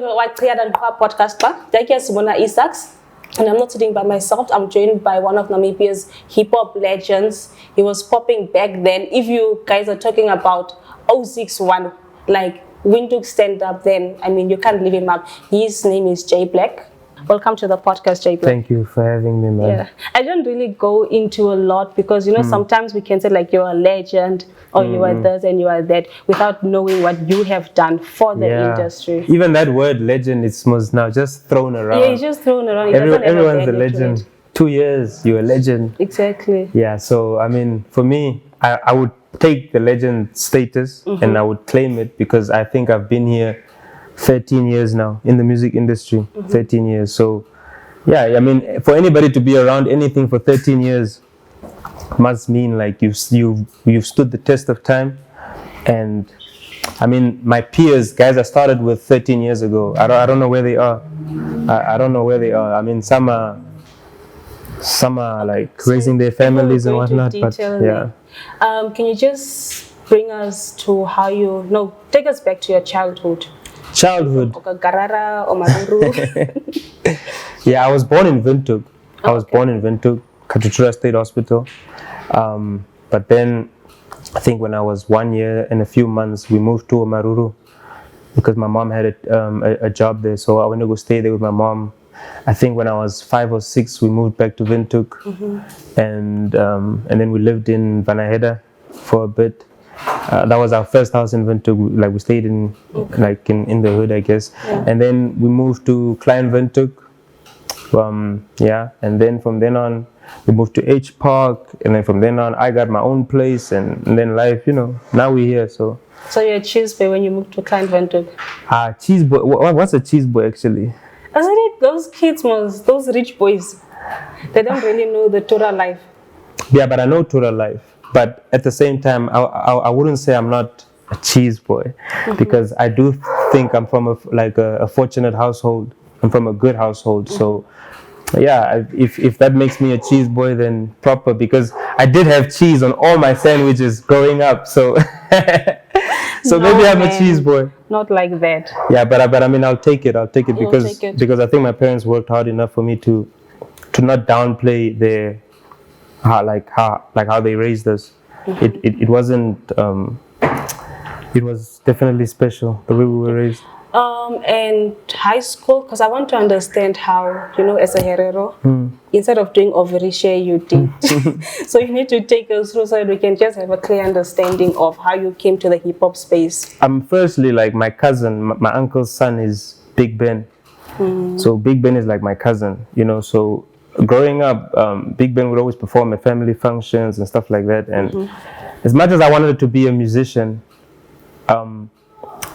the White Clear and podcast. Thank you, Simona Isaacs. And I'm not sitting by myself. I'm joined by one of Namibia's hip hop legends. He was popping back then. If you guys are talking about 061, like Windhoek stand up, then I mean you can't leave him out. His name is JBlack. Welcome to the podcast, JBlack. Thank you for having me, man. Yeah, I don't really go into a lot because sometimes we can say like you're a legend or you are this and you are that without knowing what you have done for the industry. Even that word legend is now just thrown around. Yeah, it's just thrown around. Everyone's a legend. 2 years, you're a legend. Exactly. Yeah, so I mean, for me, I would take the legend status and I would claim it because I think I've been here 13 years now in the music industry. 13 years. So yeah, I mean, for anybody to be around anything for 13 years must mean like you've stood the test of time. And I mean, my peers, guys I started with 13 years ago, I don't know where they are. I don't know where they are. I mean, some are like raising their families and whatnot, but yeah. Can you just bring us to take us back to your childhood? Garara or Maruru. Yeah, I was born in Windhoek. I was born in Windhoek, Katutura State Hospital. But then I think when I was 1 year and a few months, we moved to Maruru because my mom had a job there. So I went to go stay there with my mom. I think when I was 5 or 6, we moved back to Windhoek, and then we lived in Vanaheda for a bit. That was our first house in Windhoek. Like we stayed in in the hood, I guess. Yeah. And then we moved to Klein Windhoek. And then from then on, we moved to H Park, and then from then on, I got my own place, and then life, now we're here. So you're a cheese boy when you moved to Klein Windhoek? Cheese boy. What's a cheese boy actually? Isn't it those kids, those rich boys? They don't really know the Torah life. Yeah, but I know Torah life. But at the same time, I wouldn't say I'm not a cheese boy, because I do think I'm from a fortunate household. I'm from a good household. So yeah, if that makes me a cheese boy, then proper, because I did have cheese on all my sandwiches growing up. So maybe I'm a cheese boy. Not like that. Yeah, but I mean, I'll take it because I think my parents worked hard enough for me to not downplay their how they raised us. It wasn't it was definitely special the way we were raised. And high school, because I want to understand how, as a Herero, instead of doing ovary-share, you did. So you need to take us through so that we can just have a clear understanding of how you came to the hip-hop space. Firstly, like my cousin, my uncle's son is Big Ben. So Big Ben is like my cousin, so growing up, Big Ben would always perform at family functions and stuff like that. And as much as I wanted to be a musician,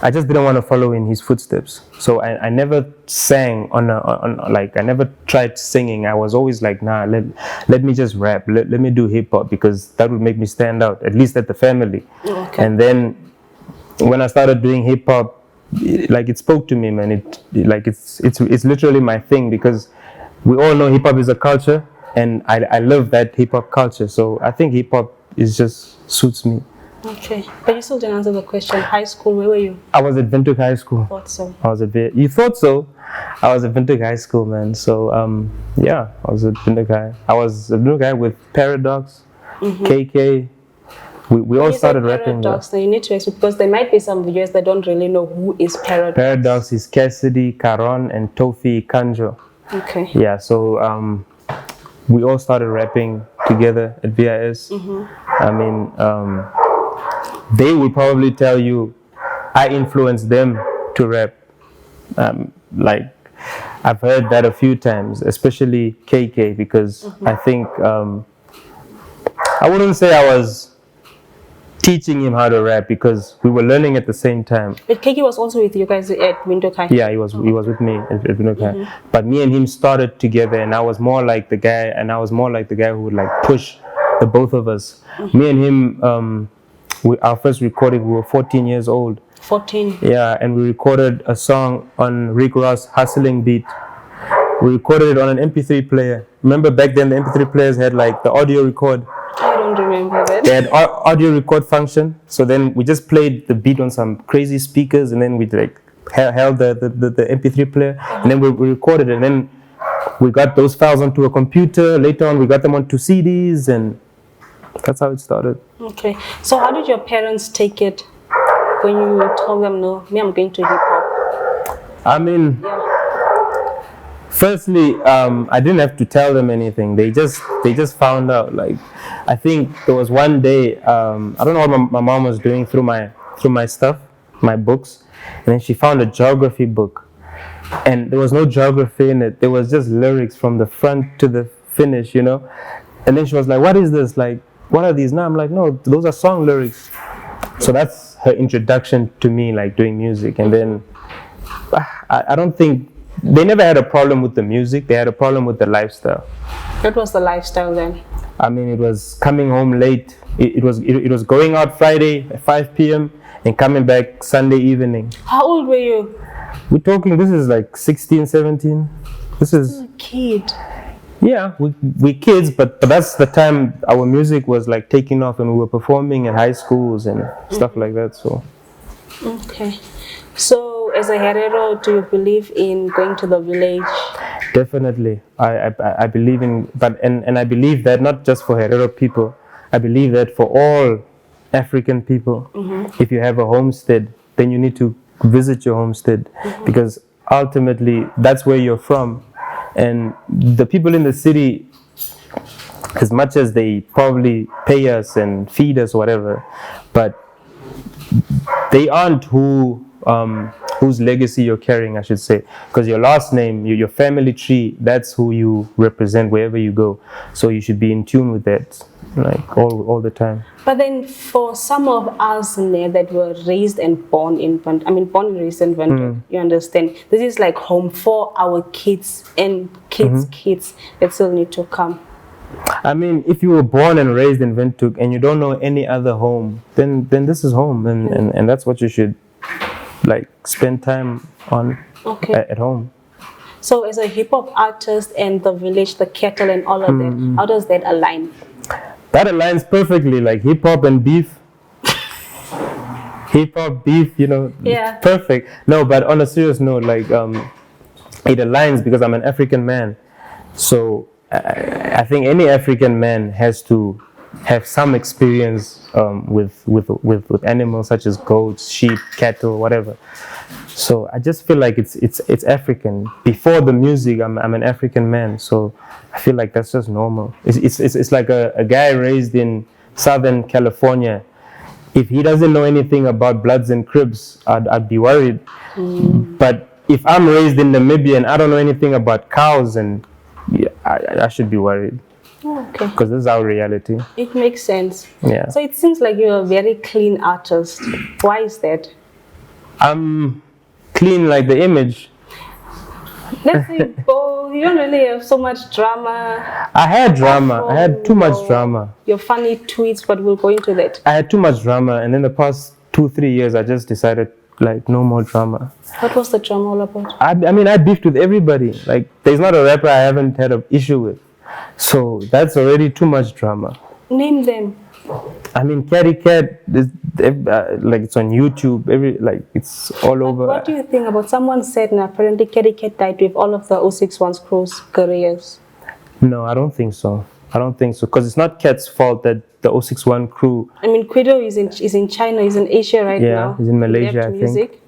I just didn't want to follow in his footsteps. So I never sang I never tried singing. I was always like, nah, let me just rap. Let me do hip hop, because that would make me stand out, at least at the family. Okay. And then when I started doing hip hop, it spoke to me, man. It's literally my thing, because we all know hip hop is a culture, and I love that hip hop culture. So I think hip hop just suits me. Okay, but you still didn't answer the question. High school, where were you? I was at Windhoek High School. I thought so. You thought so? I was at Windhoek High School, man. So yeah, I was at Windhoek High. I was at Windhoek High with Paradox, KK. We all started rapping. Paradox, now you need to explain, because there might be some viewers that don't really know who is Paradox. Paradox is Cassidy, Caron, and Tofi Kanjo. Okay. Yeah, so we all started rapping together at VIS. I mean, they will probably tell you I influenced them to rap. I've heard that a few times, especially KK, because I think I wouldn't say I was teaching him how to rap, because we were learning at the same time. But KK was also with you guys at Windhoek High? Yeah, he was with me at Windhoek High. But me and him started together, and I was more like the guy who would push the both of us. Me and him, our first recording, we were 14 years old. 14? Yeah, and we recorded a song on Rick Ross' Hustling beat. We recorded it on an MP3 player. Remember back then the MP3 players had the audio record. I don't remember that. They had audio record function. So then we just played the beat on some crazy speakers, and then we held the MP3 player, and then we recorded it, and then we got those files onto a computer. Later on, we got them onto CDs, and that's how it started. Okay. So how did your parents take it when you told them, no, me, I'm going to hip hop? I mean, firstly, I didn't have to tell them anything. They just found out. Like, I think there was one day, I don't know what my mom was doing through my stuff, my books, and then she found a geography book, and there was no geography in it. There was just lyrics from the front to the finish, you know. And then she was like, "What is this? Like, what are these?" Now I'm like, "No, those are song lyrics." So that's her introduction to me, like doing music. And then I don't think they never had a problem with the music. They had a problem with the lifestyle. What was the lifestyle then? I mean, it was coming home late. It was going out Friday at 5 p.m. and coming back Sunday evening. How old were you? We're talking, this is like 16, 17. This is a kid. Yeah, we kids, but that's the time our music was like taking off, and we were performing in high schools and stuff like that. So okay. So as a Herero, do you believe in going to the village? Definitely. I believe in, but and I believe that not just for Herero people, I believe that for all African people, if you have a homestead, then you need to visit your homestead, because ultimately that's where you're from. And the people in the city, as much as they probably pay us and feed us, whatever, but they aren't whose legacy you're carrying, I should say. Because your last name, your family tree, that's who you represent wherever you go. So you should be in tune with that, like all the time. But then for some of us in there that were raised and born in raised in Bantu, you understand, this is like home for our kids and kids that still need to come. I mean, if you were born and raised in Windhoek and you don't know any other home, then this is home, and that's what you should like spend time on at home. So as a hip hop artist and the village, the cattle and all of that, how does that align? That aligns perfectly, like hip hop and beef. Hip hop, beef, you know, perfect. No, but on a serious note, like it aligns because I'm an African man. So I think any African man has to have some experience with animals such as goats, sheep, cattle, whatever. So I just feel like it's African. Before the music, I'm an African man, so I feel like that's just normal. It's like a guy raised in Southern California. If he doesn't know anything about Bloods and Crips, I'd be worried. But if I'm raised in Namibia and I don't know anything about cows, and I should be worried. Okay. Because this is our reality. It makes sense. Yeah. So it seems like you're a very clean artist. Why is that? I'm clean like the image. Let's say, you don't really have so much drama. I had drama. I had too much drama. Your funny tweets, but we'll go into that. I had too much drama, and in the past 2-3 years, I just decided like no more drama. What was the drama all about? I mean, I beefed with everybody. Like, there's not a rapper I haven't had an issue with. So that's already too much drama. Name them. I mean, Catty Cat, like it's on YouTube, it's all over. What do you think about, someone said now apparently Catty Cat died with all of the 061's crew's careers? No, I don't think so. I don't think so, because it's not Cat's fault that the 061 crew. I mean, Quido is in China, he's in Asia right now. Yeah, he's in Malaysia, I think.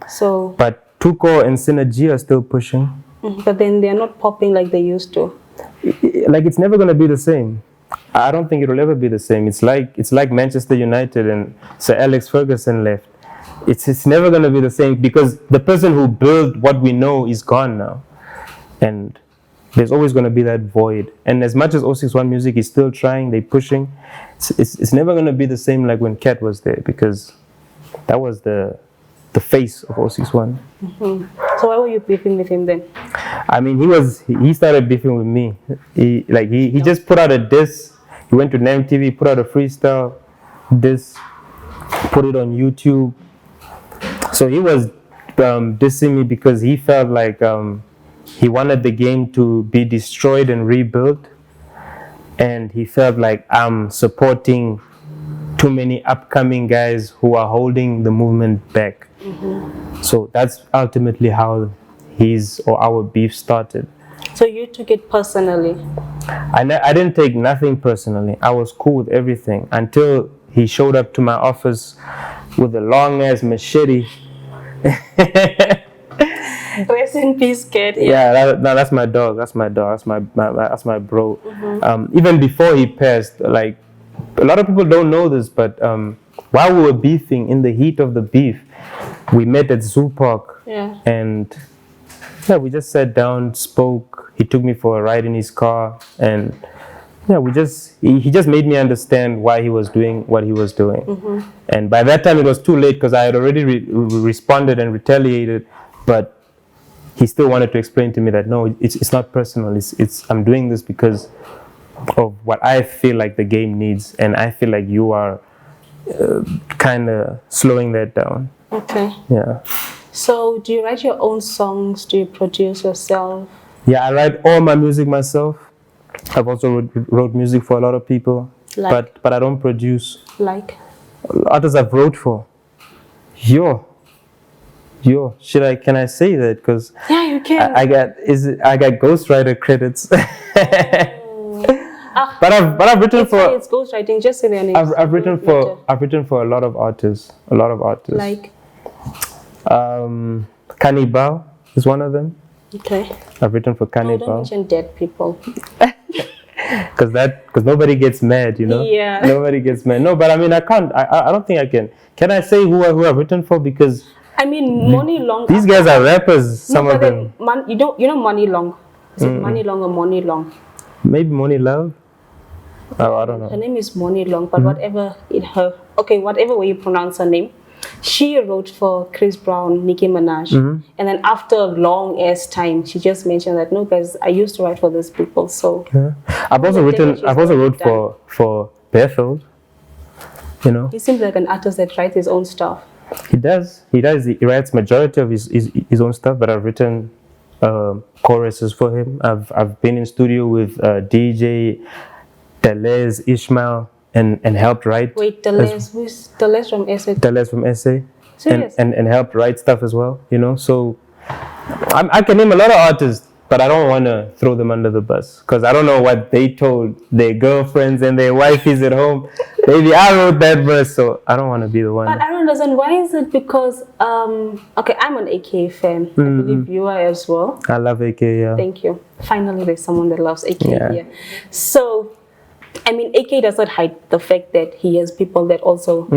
So. But Tuko and Synergy are still pushing. But then they're not popping like they used to. Like, it's never going to be the same. I don't think it'll ever be the same. It's like Manchester United and Sir Alex Ferguson left. It's never going to be the same, because the person who built what we know is gone now. And there's always going to be that void. And as much as 061 music is still trying, they're pushing, it's never going to be the same like when Cat was there, because that was the face of 061. So why were you beefing with him then? I mean, he started beefing with me. He just put out a diss. He went to NAM TV, put out a freestyle diss, put it on YouTube. So he was dissing me because he felt like he wanted the game to be destroyed and rebuilt, and he felt like I'm supporting too many upcoming guys who are holding the movement back. So that's ultimately how his or our beef started. So you took it personally? I didn't take nothing personally. I was cool with everything until he showed up to my office with a long ass machete. Rest in peace, kid. Yeah, that's my dog. That's my dog. That's my bro. Even before he passed, like a lot of people don't know this, but while we were beefing, in the heat of the beef, we met at Zoo Park. Yeah. And yeah, we just sat down, spoke. He took me for a ride in his car, and yeah, he just made me understand why he was doing what he was doing. And by that time, it was too late because I had already responded and retaliated, but he still wanted to explain to me that no, it's not personal. It's I'm doing this because of what I feel like the game needs, and I feel like you are kind of slowing that down. Okay. Yeah. So, do you write your own songs? Do you produce yourself? Yeah, I write all my music myself. I've also wrote music for a lot of people, Like? but I don't produce. Like? Artists I've wrote for. Yo, can I say that? Because Yeah, you can. I got ghostwriter credits. But I've written for. It's ghostwriting. Just say their names. I've written for a lot of artists. Like. Cannibal is one of them. Okay. I've written for Oh, Cannibal. don't mention dead people. Because nobody gets mad, you know. Yeah. Nobody gets mad. No, but I mean, I can't. I don't think I can. Can I say who I've written for? Because I mean, Money Long. these guys are rappers. Some no, of them. You know Money Long. Is it Money Long or Money Long? Maybe Money Love. Oh, I don't know. Her name is Money Long, but whatever way you pronounce her name, she wrote for Chris Brown, Nicki Minaj, and then after a long ass time, she just mentioned that no, guys, I used to write for these people. So I've also wrote for Bethel. You know, he seems like an artist that writes his own stuff. He does. He writes majority of his own stuff, but I've written choruses for him. I've been in studio with DJ Deleuze Ishmael and helped write. Wait, who's Deleuze from SA? Deleuze from SA. Serious? And helped write stuff as well. You know, so I can name a lot of artists, but I don't want to throw them under the bus because I don't know what they told their girlfriends and their wifeys at home. Maybe I wrote that verse, so I don't want to be the one. But I don't understand, why is it? Because okay, I'm an AK fan. I believe you are as well. I love AK, yeah. Thank you. Finally, there's someone that loves AK Yeah. here. So, I mean, AK does not hide the fact that he has people that also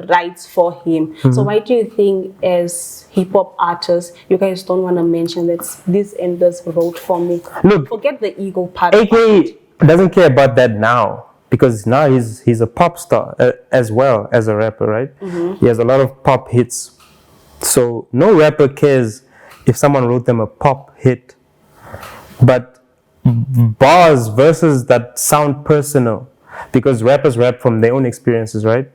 writes for him. So why do you think, as hip hop artists, you guys don't want to mention that this and this wrote for me? Look, forget the ego part. AK doesn't care about that now because now he's a pop star as well as a rapper, right? He has a lot of pop hits. So no rapper cares if someone wrote them a pop hit, but bars, verses that sound personal, because rappers rap from their own experiences, right?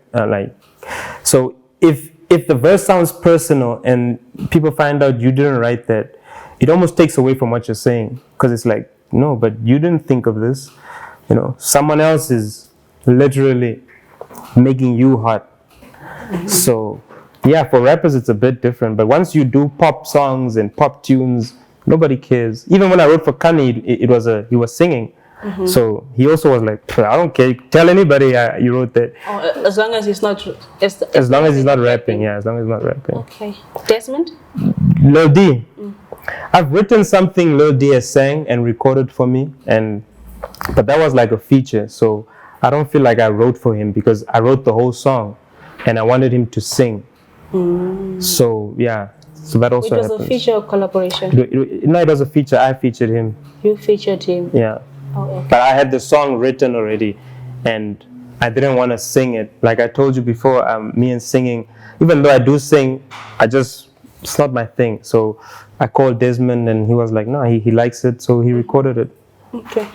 So if the verse sounds personal and people find out you didn't write that, it almost takes away from what you're saying, because it's like, no, but you didn't think of this, you know, someone else is literally making you hot. So yeah, for rappers it's a bit different, but once you do pop songs and pop tunes, nobody cares. Even when I wrote for Kanye, he was singing. So he also was like, I don't care. Tell anybody you wrote that. Oh, as long as he's not. As long as he's not rapping, yeah. As long as he's not rapping. Okay. Desmond? Lil D. I've written something Lil D has sang and recorded for me, but that was like a feature. So I don't feel like I wrote for him because I wrote the whole song, and I wanted him to sing. So yeah. So that also It was happens. a feature or collaboration? No, it was a feature. I featured him. You featured him? Yeah. Oh, okay. But I had the song written already, and I didn't want to sing it. Like I told you before, me and singing, even though I do sing, it's not my thing. So I called Desmond, and he was like, no, he likes it, so he recorded it. Okay.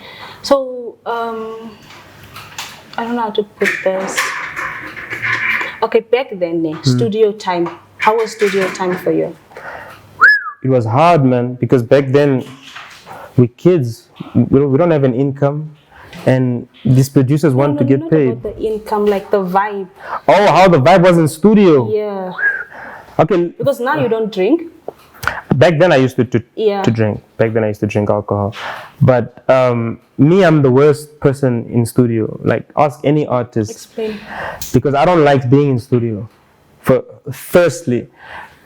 So, I don't know how to put this. Okay, back then, studio time. How was studio time for you? It was hard, man, because back then, we kids, we don't have an income, and these producers want to get paid. Not about the income, like the vibe. Oh, how the vibe was in studio. Yeah. Okay. Because now you don't drink. Back then I used to drink. Back then I used to drink alcohol. But me, I'm the worst person in studio. Like, ask any artist. Explain. Because I don't like being in studio. Firstly,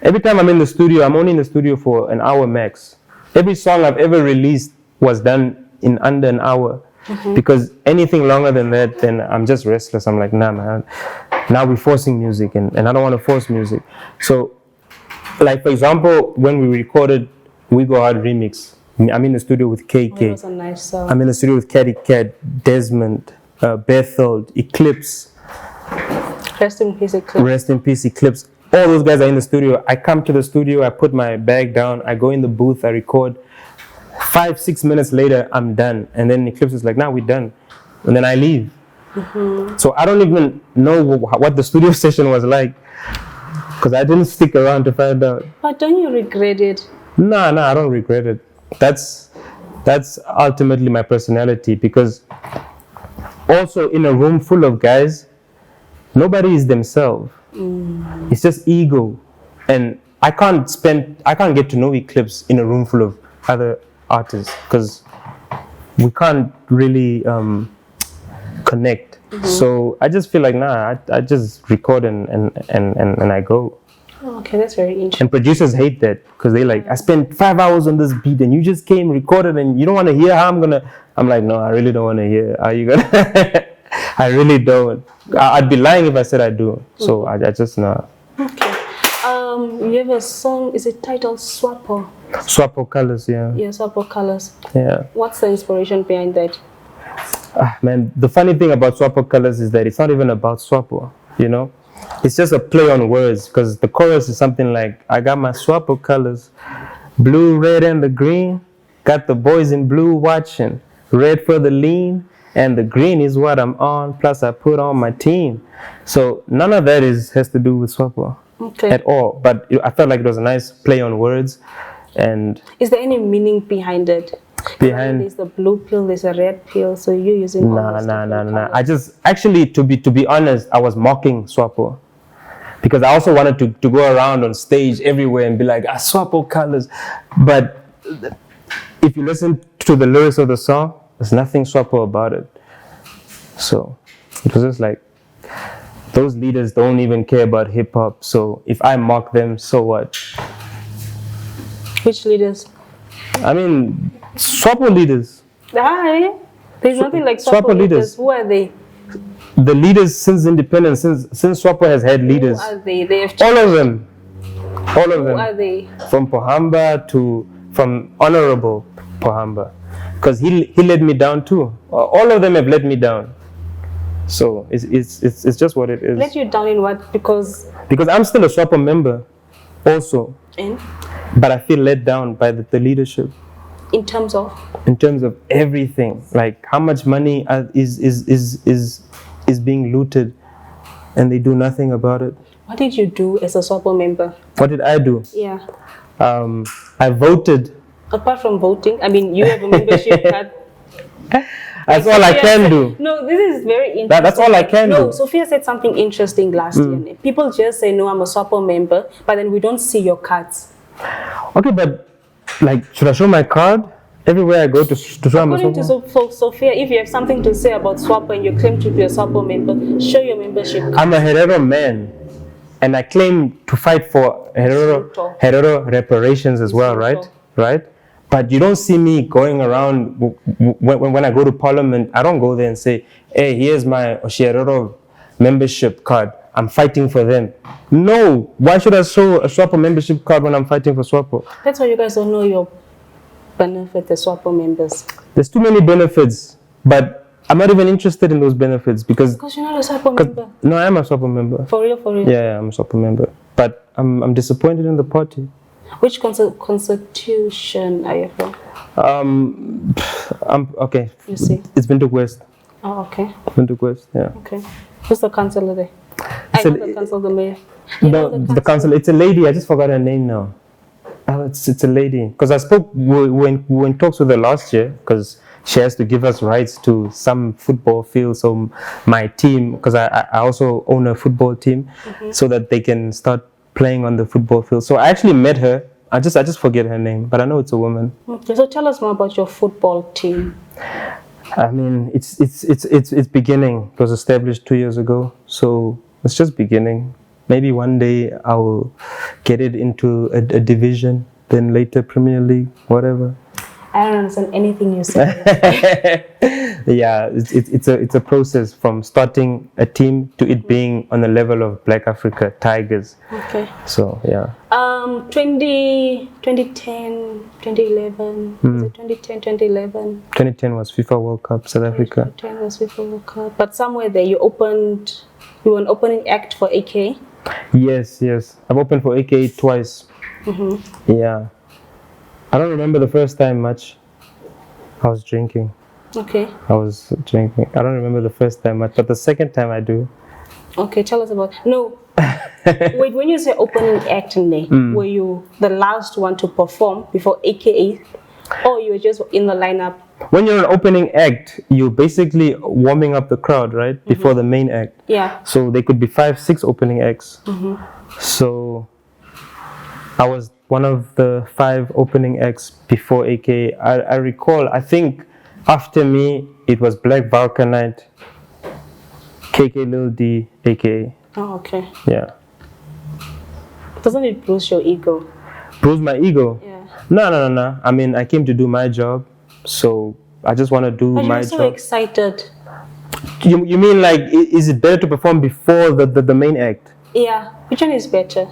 every time I'm in the studio, I'm only in the studio for an hour max. Every song I've ever released was done in under an hour. Because anything longer than that, then I'm just restless. I'm like, nah, man. Now we're forcing music, and I don't want to force music. So, like, for example, when we recorded We Go Hard Remix, I'm in the studio with KK. It was a nice song. I'm in the studio with Catty Cat, Desmond, Bethel, Eclipse. Rest in peace, Eclipse. Rest in peace, Eclipse. All those guys are in the studio. I come to the studio, I put my bag down, I go in the booth, I record. 5-6 minutes later, I'm done. And then Eclipse is like, nah, we're done. And then I leave. So I don't even know what the studio session was like, because I didn't stick around to find out. But don't you regret it? No, I don't regret it. That's ultimately my personality, because also in a room full of guys, nobody is themselves. It's just ego. And I can't get to know Eclipse in a room full of other artists, because we can't really connect. So I just feel like, nah, I just record and I go. Oh, okay, that's very interesting. And producers hate that, because they like, I spent 5 hours on this beat and you just came, recorded, and you don't want to hear how I'm like, no, I really don't want to hear how you gonna. I really don't. I'd be lying if I said I do. So I just know. Okay. You have a song, is it titled Swapo? Swapo Colors, yeah. Yeah, Swapo Colors. Yeah. What's the inspiration behind that? Man, the funny thing about Swapo Colors is that it's not even about Swapo, you know? It's just a play on words, because the chorus is something like, I got my Swapo colors, blue, red, and the green. Got the boys in blue watching, red for the lean, and the green is what I'm on, plus I put on my team. So none of that has to do with Swapo at all. But I felt like it was a nice play on words. And is there any meaning behind it? There's the blue pill, there's a red pill, so you're using nah. I just, actually, to be honest, I was mocking Swapo, because I also wanted to go around on stage everywhere and be like, Swapo Colors. But if you listen to the lyrics of the song, there's nothing Swapo about it. So it was just like, those leaders don't even care about hip hop, so if I mock them, so what? Which leaders? I mean, Swapo leaders. There's nothing like Swapo leaders. Who are they? The leaders since independence, since Swapo has had leaders. Who are they? All of them. Who are they? From Pohamba from Honorable Pohamba, because he let me down too. All of them have let me down. So it's just what it is. Let you down in what? Because I'm still a Swapo member, also. But I feel let down by the leadership. In terms of everything, like how much money is being looted, and they do nothing about it. What did you do as a Swapo member? What did I do? Yeah. I voted. Apart from voting, I mean, you have a membership card. That's all I can do. No, this is very interesting. That's all I can do. No, Sophia said something interesting last year. People just say, no, I'm a Swapo member, but then we don't see your cards. Okay, but like, should I show my card everywhere I go to show I'm a Swapo? According to Sophia, if you have something to say about Swapo and you claim to be a Swapo member, show your membership card. I'm a Herero man, and I claim to fight for Herero reparations as well, right? Right? But you don't see me going around when I go to Parliament. I don't go there and say, hey, here's my Herero membership card. I'm fighting for them. No. Why should I show a Swapo membership card when I'm fighting for Swapo? That's why you guys don't know your benefit as Swapo members. There's too many benefits, but I'm not even interested in those benefits because you're not a Swapo member. No, I am a Swapo member. For real? Yeah, I'm a Swapo member. But I'm disappointed in the party. Which constitution are you from? Okay. You see? It's Windhoek West. Oh, okay. Windhoek West, yeah. Okay. Who's the councillor there? The council, the mayor. The council, it's a lady. I just forgot her name now. It's a lady. Because I spoke, we were in talks with her last year, because she has to give us rights to some football field. So my team, because I also own a football team, so that they can start playing on the football field. So I actually met her. I just forget her name, but I know it's a woman. Okay, so tell us more about your football team. I mean, it's beginning. It was established 2 years ago, so it's just beginning. Maybe one day I will get it into a division, then later Premier League, whatever. I don't understand anything you say. Yeah, it's a process from starting a team to it being on the level of Black Africa Tigers. Okay. So yeah. 2010, 2011. Was it 2010, 2011? 2010 was FIFA World Cup, South Africa. 2010 was FIFA World Cup. But somewhere there you were an opening act for AK. Yes. I've opened for AK twice. Yeah. I don't remember the first time much. I was drinking. Okay. I was drinking. I don't remember the first time much, but the second time I do. Okay, tell us about. No. Wait, when you say opening act in there, were you the last one to perform before AKA, or you were just in the lineup? When you're an opening act, you're basically warming up the crowd, right? Before the main act. Yeah. So there could be 5, 6 opening acts. So I was one of the 5 opening acts before AK. I recall, I think after me, it was Black Vulcanite, KK Lil D, AK. Oh, okay. Yeah. Doesn't it bruise your ego? Bruise my ego? Yeah. No. I mean, I came to do my job, so I just want to do but my you're so job. excited. You mean like, is it better to perform before the main act? Yeah. Which one is better?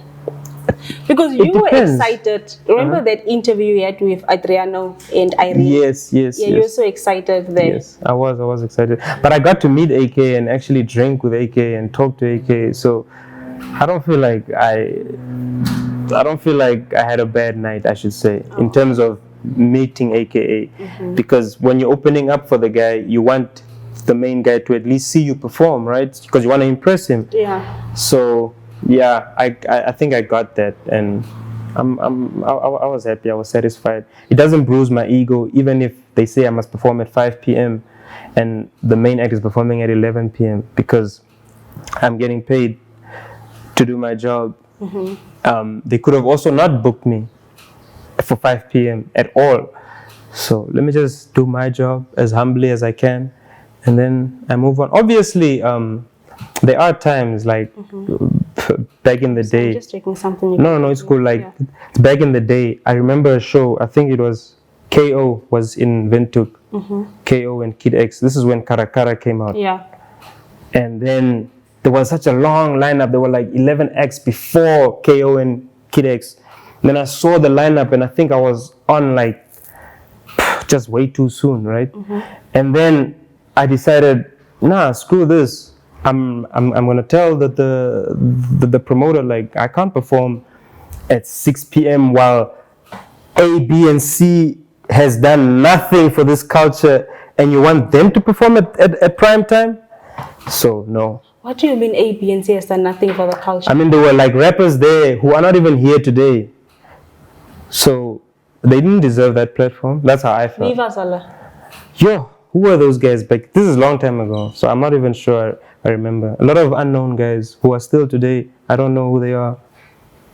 Because you were excited. Remember that interview you had with Adriano and Irene? Yes. Yeah, you were so excited there. Yes, I was excited. But I got to meet AK and actually drink with AK and talk to AK. So I don't feel like I had a bad night, I should say, in terms of meeting AKA. Because when you're opening up for the guy, you want the main guy to at least see you perform, right? Because you want to impress him. Yeah. So yeah, I think I got that, and I was happy. I was satisfied. It doesn't bruise my ego, even if they say I must perform at 5 p.m. and the main act is performing at 11 p.m. because I'm getting paid to do my job. They could have also not booked me for 5 p.m. at all. So let me just do my job as humbly as I can, and then I move on. Obviously, there are times like back in the day. I'm just drinking something. No, it's cool. Like back in the day, I remember a show. I think it was KO was in Windhoek. KO and Kid X. This is when Karakara came out. Yeah. And then there was such a long lineup. There were like 11 acts before KO and Kid X. And then I saw the lineup, and I think I was on like just way too soon, right? And then I decided, nah, screw this. I'm gonna tell the promoter, like, I can't perform at 6 p.m. while A, B, and C has done nothing for this culture, and you want them to perform at prime time? So no. What do you mean A, B, and C has done nothing for the culture? I mean, there were like rappers there who are not even here today. So they didn't deserve that platform. That's how I felt. Viva Zala. Yo, who were those guys back? This is a long time ago, so I'm not even sure I remember. A lot of unknown guys who are still today. I don't know who they are.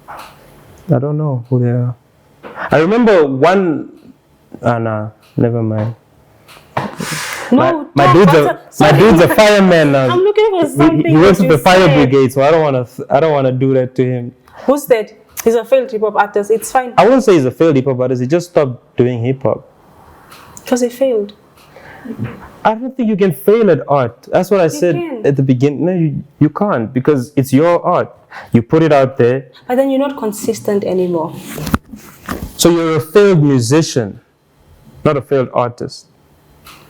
I don't know who they are. I remember one. Nah, never mind. No, my dude's a fireman now. I'm looking for something. He works with the fire brigade, so I don't wanna do that to him. Who's that? He's a failed hip hop artist. It's fine. I wouldn't say he's a failed hip hop artist. He just stopped doing hip hop. Because he failed. I don't think you can fail at art. That's what I said at the beginning. No, you can't, because it's your art. You put it out there. But then you're not consistent anymore. So you're a failed musician, not a failed artist.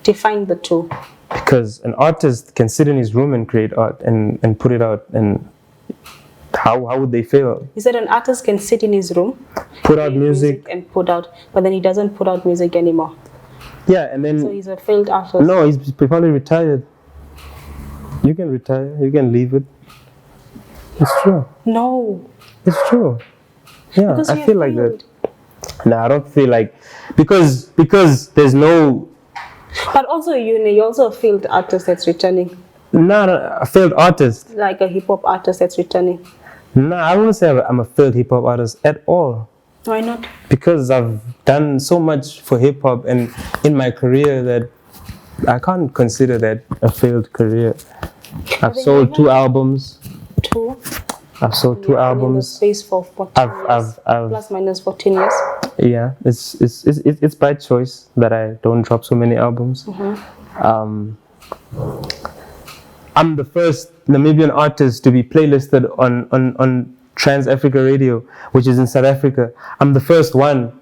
Define the two. Because an artist can sit in his room and create art and put it out, and how would they fail? You said an artist can sit in his room, put out music and put out, but then he doesn't put out music anymore. Yeah, and then... So he's a failed artist. No, he's probably retired. You can retire, you can leave it. It's true. No. It's true. Yeah, because I feel like that. No, I don't feel like... Because there's no... But also you're also a failed artist that's returning. Not a failed artist. Like a hip hop artist that's returning. No, I wouldn't say I'm a failed hip hop artist at all. Why not? Because I've done so much for hip hop and in my career that I can't consider that a failed career. I've sold 2 albums. 2? I've sold 2 albums. In the space for 14 years. Plus minus 14 years. Yeah, it's by choice that I don't drop so many albums. I'm the first Namibian artist to be playlisted on Trans Africa Radio, which is in South Africa. I'm the first one,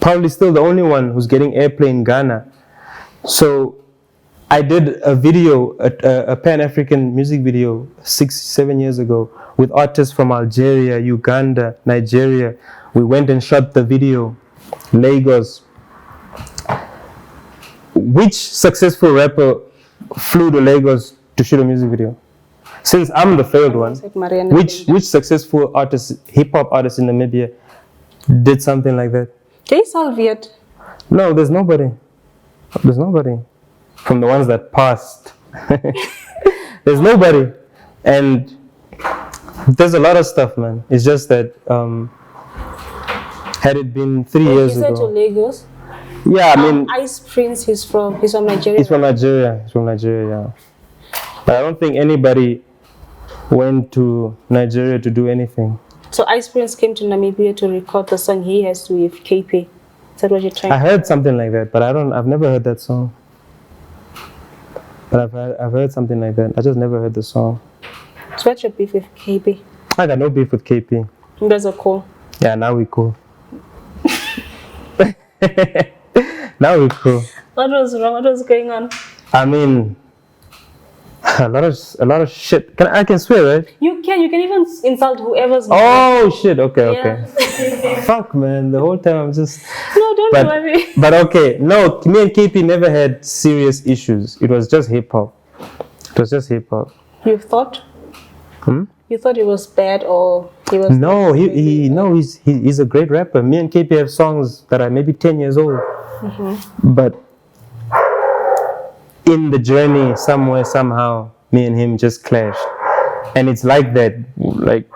probably still the only one who's getting airplay in Ghana. So I did a video, a Pan-African music video 6-7 years ago with artists from Algeria, Uganda, Nigeria. We went and shot the video, Lagos. Which successful rapper flew to Lagos to shoot a music video? Since I'm the failed one, which successful artist, hip hop artist in Namibia did something like that? Can you solve it? No, there's nobody. There's nobody. From the ones that passed. There's nobody. And there's a lot of stuff, man. It's just that had it been 3 years ago. You said to Lagos? Yeah, I mean, Ice Prince, he's from Nigeria. He's from Nigeria. He's from Nigeria, yeah. But I don't think anybody went to Nigeria to do anything. So Ice Prince came to Namibia to record the song he has with KP. Is that what you're trying? I heard something like that, but I've never heard that song. But I've heard something like that. I just never heard the song. So what's your beef with KP? I got no beef with KP. You guys are cool. Yeah, now we cool. Now we cool. What was wrong? What was going on? I mean, a lot of shit. I can swear, right? You can even insult whoever's. Oh shit! Okay. Fuck, man. The whole time I'm just. No, don't worry. But okay, no. Me and KP never had serious issues. It was just hip hop. It was just hip hop. You thought? You thought he was bad or he was? No, he's a great rapper. Me and KP have songs that are maybe 10 years old. But in the journey, somewhere, somehow, me and him just clashed. And it's like that. Like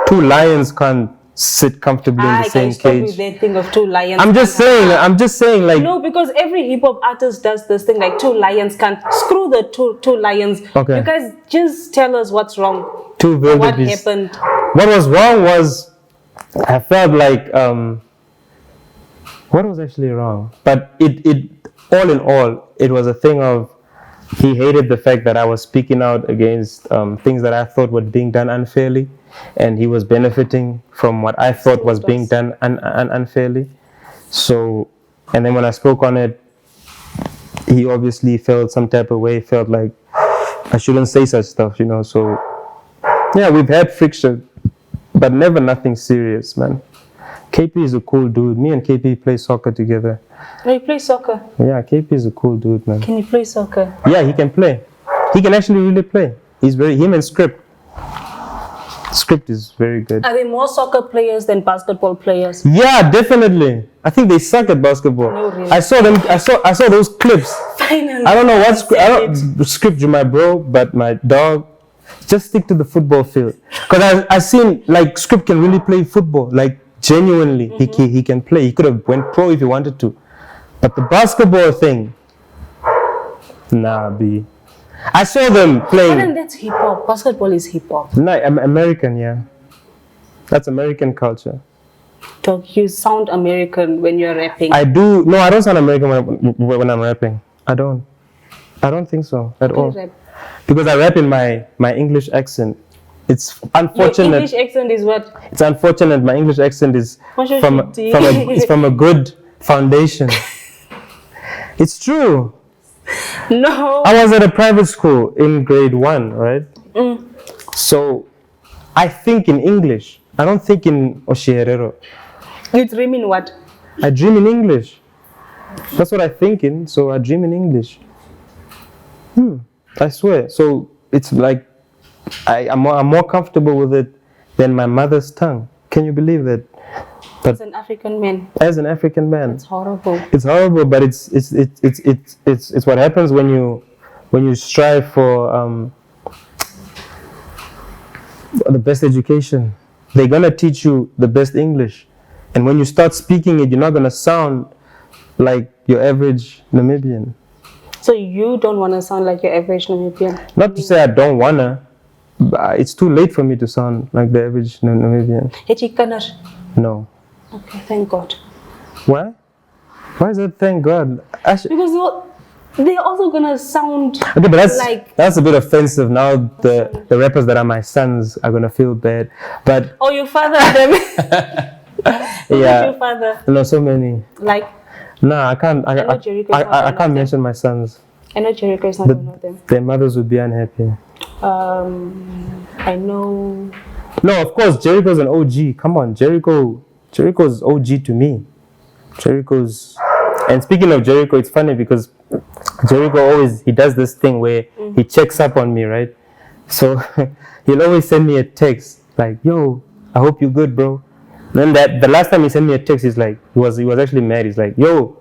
2 lions can't sit comfortably in the same cage. With that thing of 2 lions. I'm just saying like. No, because every hip hop artist does this thing like 2 lions can't. Screw the two lions. Okay. You guys just tell us what's wrong. 2 What happened? What was wrong was I felt like what was actually wrong? But it all in all, it was a thing of he hated the fact that I was speaking out against things that I thought were being done unfairly, and he was benefiting from what I thought was being done unfairly. So, and then when I spoke on it, he obviously felt some type of way, felt like I shouldn't say such stuff, you know. So, yeah, we've had friction, but never nothing serious, man. KP is a cool dude. Me and KP play soccer together. Oh, you play soccer? Yeah, KP is a cool dude, man. Can you play soccer? Yeah, he can play. He can actually really play. Him and Script. Script is very good. Are they more soccer players than basketball players? Yeah, definitely. I think they suck at basketball. No, really. I saw them. I saw those clips. Finally. I don't know what Script, you my bro, but my dog. Just stick to the football field. Because I seen like Script can really play football. Like genuinely, he can play. He could have went pro if he wanted to. But the basketball thing, nah, B. I saw them playing. But then that's hip hop. Basketball is hip hop. No, American, yeah. That's American culture. Dog, you sound American when you're rapping. I do. No, I don't sound American when I'm rapping. I don't think so at all. Rap? Because I rap in my English accent. It's unfortunate. Your English accent is what? It's unfortunate. My English accent is from a good foundation. It's true. No. I was at a private school in grade 1, right? So I think in English. I don't think in Oshierero. You dream in what? I dream in English. That's what I think in. So I dream in English. I swear. So it's like I'm more comfortable with it than my mother's tongue. Can you believe it? But as an African man. As an African man. It's horrible. It's horrible, but it's what happens when you strive for The best education. They're gonna teach you the best English, and when you start speaking it, you're not gonna sound like your average Namibian. So you don't want to sound like your average Namibian? Not to say I don't wanna, but it's too late for me to sound like the average Namibian. Het jy kinders? No. Okay, thank God. Why? Why is that? Thank God. Because they're also gonna sound Okay, but like. that's a bit offensive. Now the rappers that are my sons are gonna feel bad. But Oh, you father them. Who's yeah, your father? no, so many. Like, Nah, I can't. I know Jericho's not I one can't of mention my sons. I know Jericho is not one of them. Their mothers would be unhappy. I know. No, of course, Jericho's an OG. Come on, Jericho's OG to me. Jericho's. And speaking of Jericho, it's funny because Jericho he does this thing where he checks up on me, right? So he'll always send me a text like, "Yo, I hope you're good, bro." Then the last time he sent me a text, he's like, he was actually mad. He's like, "Yo,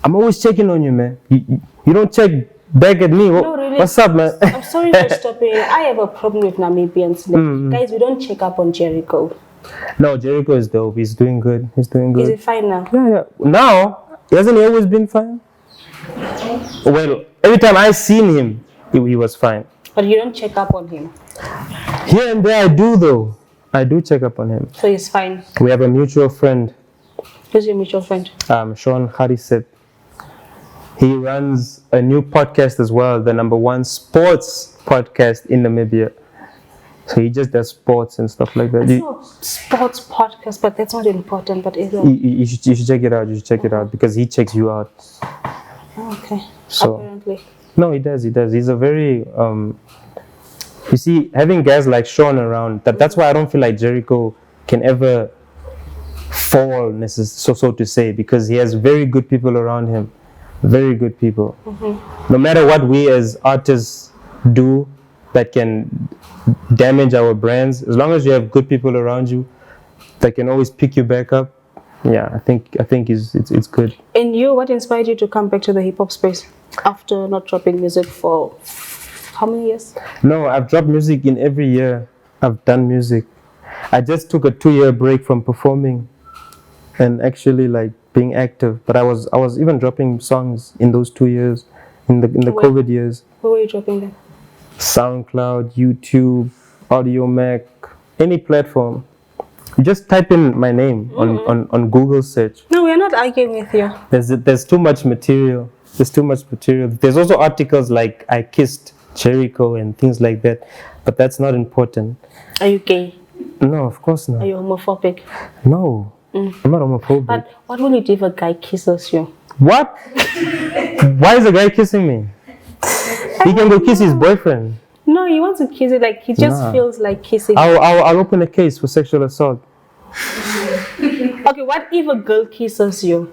I'm always checking on you, man. You don't check back at me. No, really. What's up, man?" I'm sorry for stopping. I have a problem with Namibians. Like, guys, we don't check up on Jericho. No, Jericho is dope. He's doing good. He's doing good. Is it fine now? Yeah. Now, hasn't he always been fine? Well, every time I seen him, he was fine. But you don't check up on him. Here and there I do though. I do check up on him. So he's fine. We have a mutual friend, Who's your mutual friend? Sean Harisep. He runs a new podcast as well, the #1 sports podcast in Namibia. So he just does sports and stuff like that. It's not sports podcast, but that's not important. But is it? You should check it out. You should check it out because he checks you out. Okay. So Apparently. no, he does. He's a very you see, having guys like Sean around, that's why I don't feel like Jericho can ever fall, so to say, because he has very good people around him. Very good people. No matter what we as artists do that can damage our brands, as long as you have good people around you that can always pick you back up, yeah, I think it's good. And you, what inspired you to come back to the hip hop space after not dropping music for how many years? No, I've dropped music in every year. I've done music. I just took a 2-year break from performing and actually like being active. But I was even dropping songs in those 2 years, in the COVID years. Where were you dropping them? SoundCloud, YouTube, Audio Mac, any platform. You just type in my name on Google search. No, we're not arguing with you. There's too much material. There's too much material. There's also articles like I kissed Jericho and things like that, but that's not important. Are you gay? No, of course not. Are you homophobic? No, I'm not homophobic. But what will you do if a guy kisses you? What? Why is a guy kissing me? He can go kiss his boyfriend. No, he wants to kiss it. Like he just feels like kissing. I'll open a case for sexual assault. Okay, what if a girl kisses you?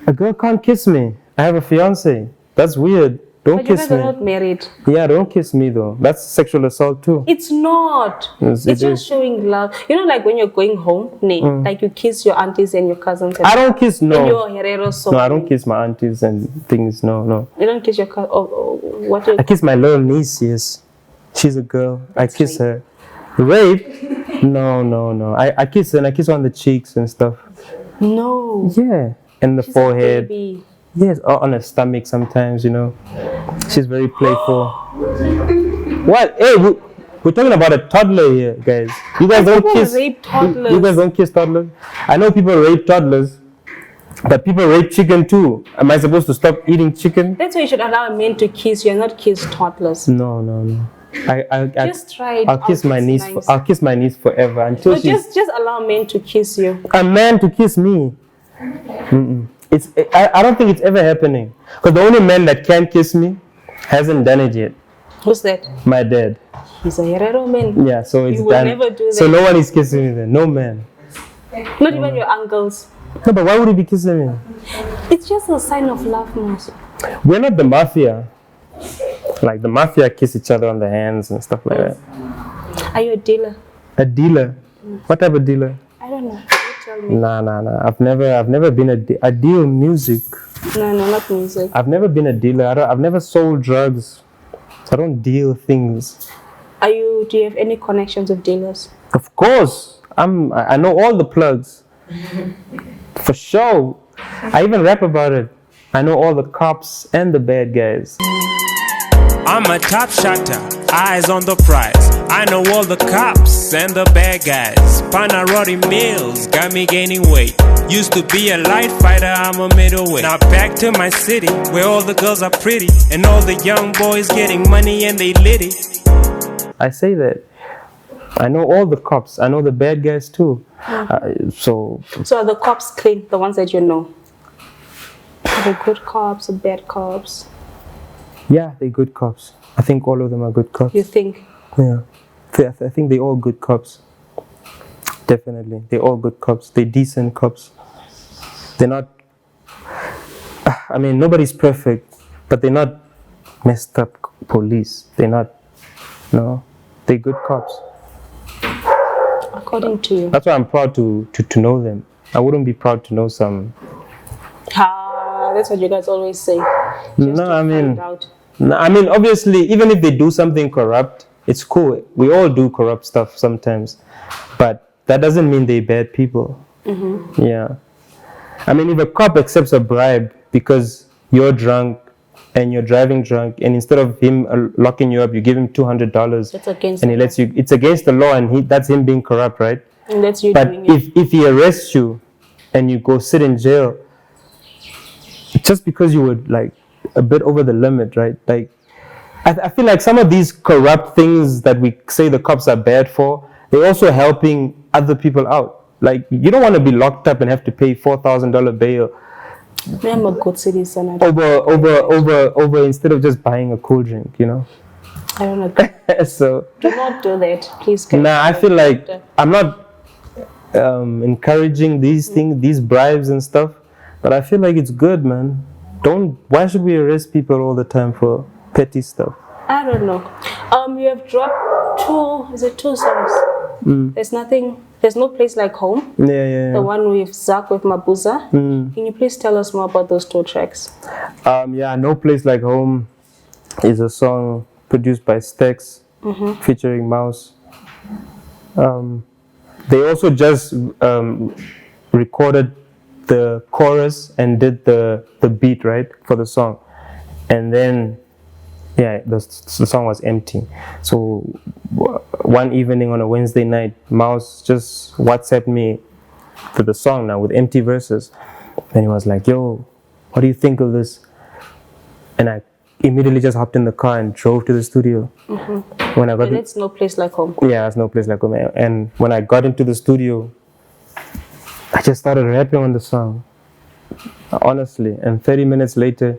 A girl can't kiss me. I have a fiance. That's weird. Don't But you kiss guys are me. not married. Yeah, don't kiss me though. That's sexual assault too. It's not. Yes, It's it just is. showing love. You know, like when you're going home, like you kiss your aunties and your cousins. And I don't kiss. and No. your hereros. So No, I don't kiss my aunties and things. No. You don't kiss your cousin. What? I kiss my little niece. Yes, she's a girl. I kiss her. Rape? No. I kiss her and I kiss her on the cheeks and stuff. No. Yeah, and the She's a forehead. baby. Yes, or on her stomach sometimes. You know, she's very playful. What? Hey, we're talking about a toddler here, guys. You guys don't People kiss. rape toddlers. You guys don't kiss toddlers. I know people rape toddlers, but people rape chicken too. Am I supposed to stop eating chicken? That's why you should allow a man to kiss you and not kiss toddlers. No. I Just try it I'll kiss out, my it's niece. nice. I'll kiss my niece forever until But she's just allow men to kiss you. a man to kiss me. I don't think it's ever happening. Because the only man that can kiss me hasn't done it yet. Who's that? My dad. He's a herero man. Yeah, so it's You will done. never do So that. no one is kissing me then. No man. Not even your uncles. No, but why would he be kissing me? It's just a sign of love, Mos. We're not the mafia. Like the mafia kiss each other on the hands and stuff like that. Are you a dealer? A dealer? What type of dealer? I don't know. You tell me. Nah. I've never been a deal music. No, not music. I've never been a dealer. I've never sold drugs. I don't deal things. Do you have any connections with dealers? Of course. I know all the plugs. For sure. I even rap about it. I know all the cops and the bad guys. I'm a top shotter, eyes on the prize. I know all the cops and the bad guys. Panaroti meals got me gaining weight. Used to be a light fighter, I'm a middleweight. Now back to my city, where all the girls are pretty, and all the young boys getting money and they litty. I say that. I know all the cops. I know the bad guys too. So are the cops clean, the ones that you know? The good cops, the bad cops? yeah, they're good cops. I think all of them are good cops. You think? Yeah. I think they're all good cops. Definitely. They're all good cops. They're decent cops. They're not... I mean, nobody's perfect, but they're not messed up police. They're not... No. They're good cops. According to you? That's why I'm proud to know them. I wouldn't be proud to know some... That's what you guys always say. I mean, obviously, even if they do something corrupt, it's cool. We all do corrupt stuff sometimes, but that doesn't mean they're bad people. Mm-hmm. Yeah. I mean, if a cop accepts a bribe because you're drunk and you're driving drunk, and instead of him locking you up, you give him $200, that's against and he lets you. It's against the law, and that's him being corrupt, right? And that's you but doing it. if he arrests you and you go sit in jail, just because you were like a bit over the limit, right? Like, I feel like some of these corrupt things that we say the cops are bad for, they're also helping other people out. Like, you don't want to be locked up and have to pay $4,000 bail. I'm a good citizen. Over instead of just buying a cool drink, you know? I don't know. So do not do that, please. I feel like I'm not encouraging these things, these bribes and stuff, but I feel like it's good, man. Why should we arrest people all the time for petty stuff? I don't know. You have dropped two songs. There's no place like home. Yeah. The one with Zach with Mabuza. Can you please tell us more about those two tracks? No Place Like Home is a song produced by Stex, featuring Mouse. They also just recorded the chorus and did the beat, right, for the song, and then the song was empty. So one evening on a Wednesday night, Mouse just WhatsApped me to the song now with empty verses, and he was like, "Yo, what do you think of this?" And I immediately just hopped in the car and drove to the studio. When I got it's No Place Like Home. Yeah, it's No Place Like Home. And when I got into the studio, I just started rapping on the song, honestly. And 30 minutes later,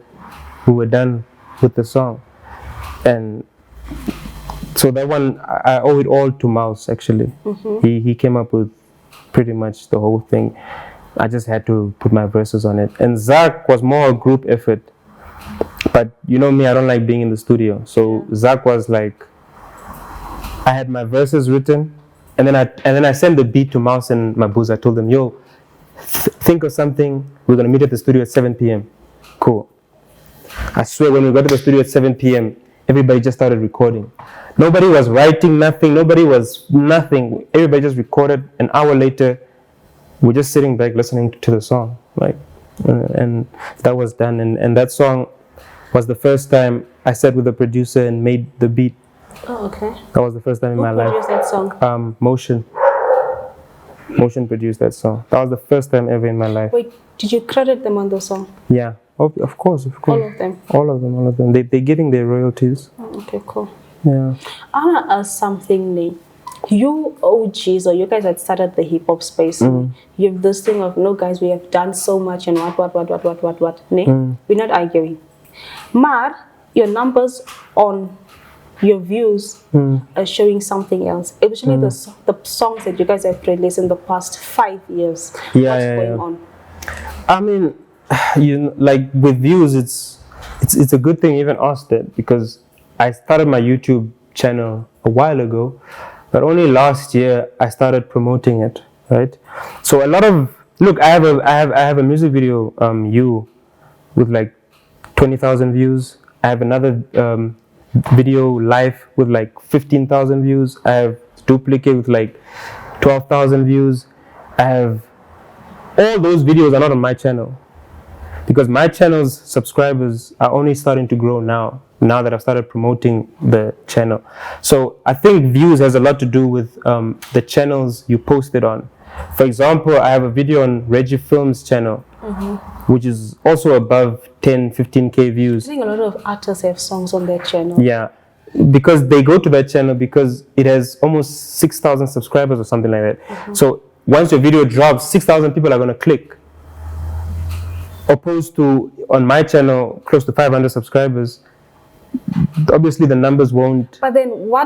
we were done with the song. And so that one, I owe it all to Mouse, actually. He came up with pretty much the whole thing. I just had to put my verses on it. And Zach was more a group effort. But you know me, I don't like being in the studio. So Zach was like, I had my verses written, and then I sent the beat to Mouse and Mabuza. I told them, "Yo, think of something. We're gonna meet at the studio at 7 p.m. Cool." I swear, when we got to the studio at 7 p.m., everybody just started recording. Nobody was writing nothing. Nobody was nothing. Everybody just recorded. An hour later, we're just sitting back listening to the song, like, and that was done. And that song was the first time I sat with the producer and made the beat. Oh, okay. That was the first time in my life. Who produced that song? Motion produced that song. That was the first time ever in my life. Wait, did you credit them on the song? Yeah, of course. All of them? All of them. They're getting their royalties. Oh, okay, cool. Yeah. I want to ask something, Lee. You OGs, or you guys that started the hip hop space, you have this thing of, no guys, we have done so much and what. We're not arguing. Mar, your numbers on your views are showing something else. Especially the songs that you guys have released in the past 5 years. What's going on? I mean, like with views, it's a good thing you even asked it, because I started my YouTube channel a while ago, but only last year I started promoting it, right? So a lot of I have a music video, with like 20,000 views. I have another video live with like 15,000 views. I have duplicate with like 12,000 views. I have all those videos are not on my channel because my channel's subscribers are only starting to grow now that I've started promoting the channel. So I think views has a lot to do with the channels you post it on. For example, I have a video on Reggie Films channel, which is also above 10, 15K views. I think a lot of artists have songs on their channel. Yeah, because they go to that channel because it has almost 6,000 subscribers or something like that. So once your video drops, 6,000 people are going to click. Opposed to on my channel, close to 500 subscribers, obviously the numbers won't. But then why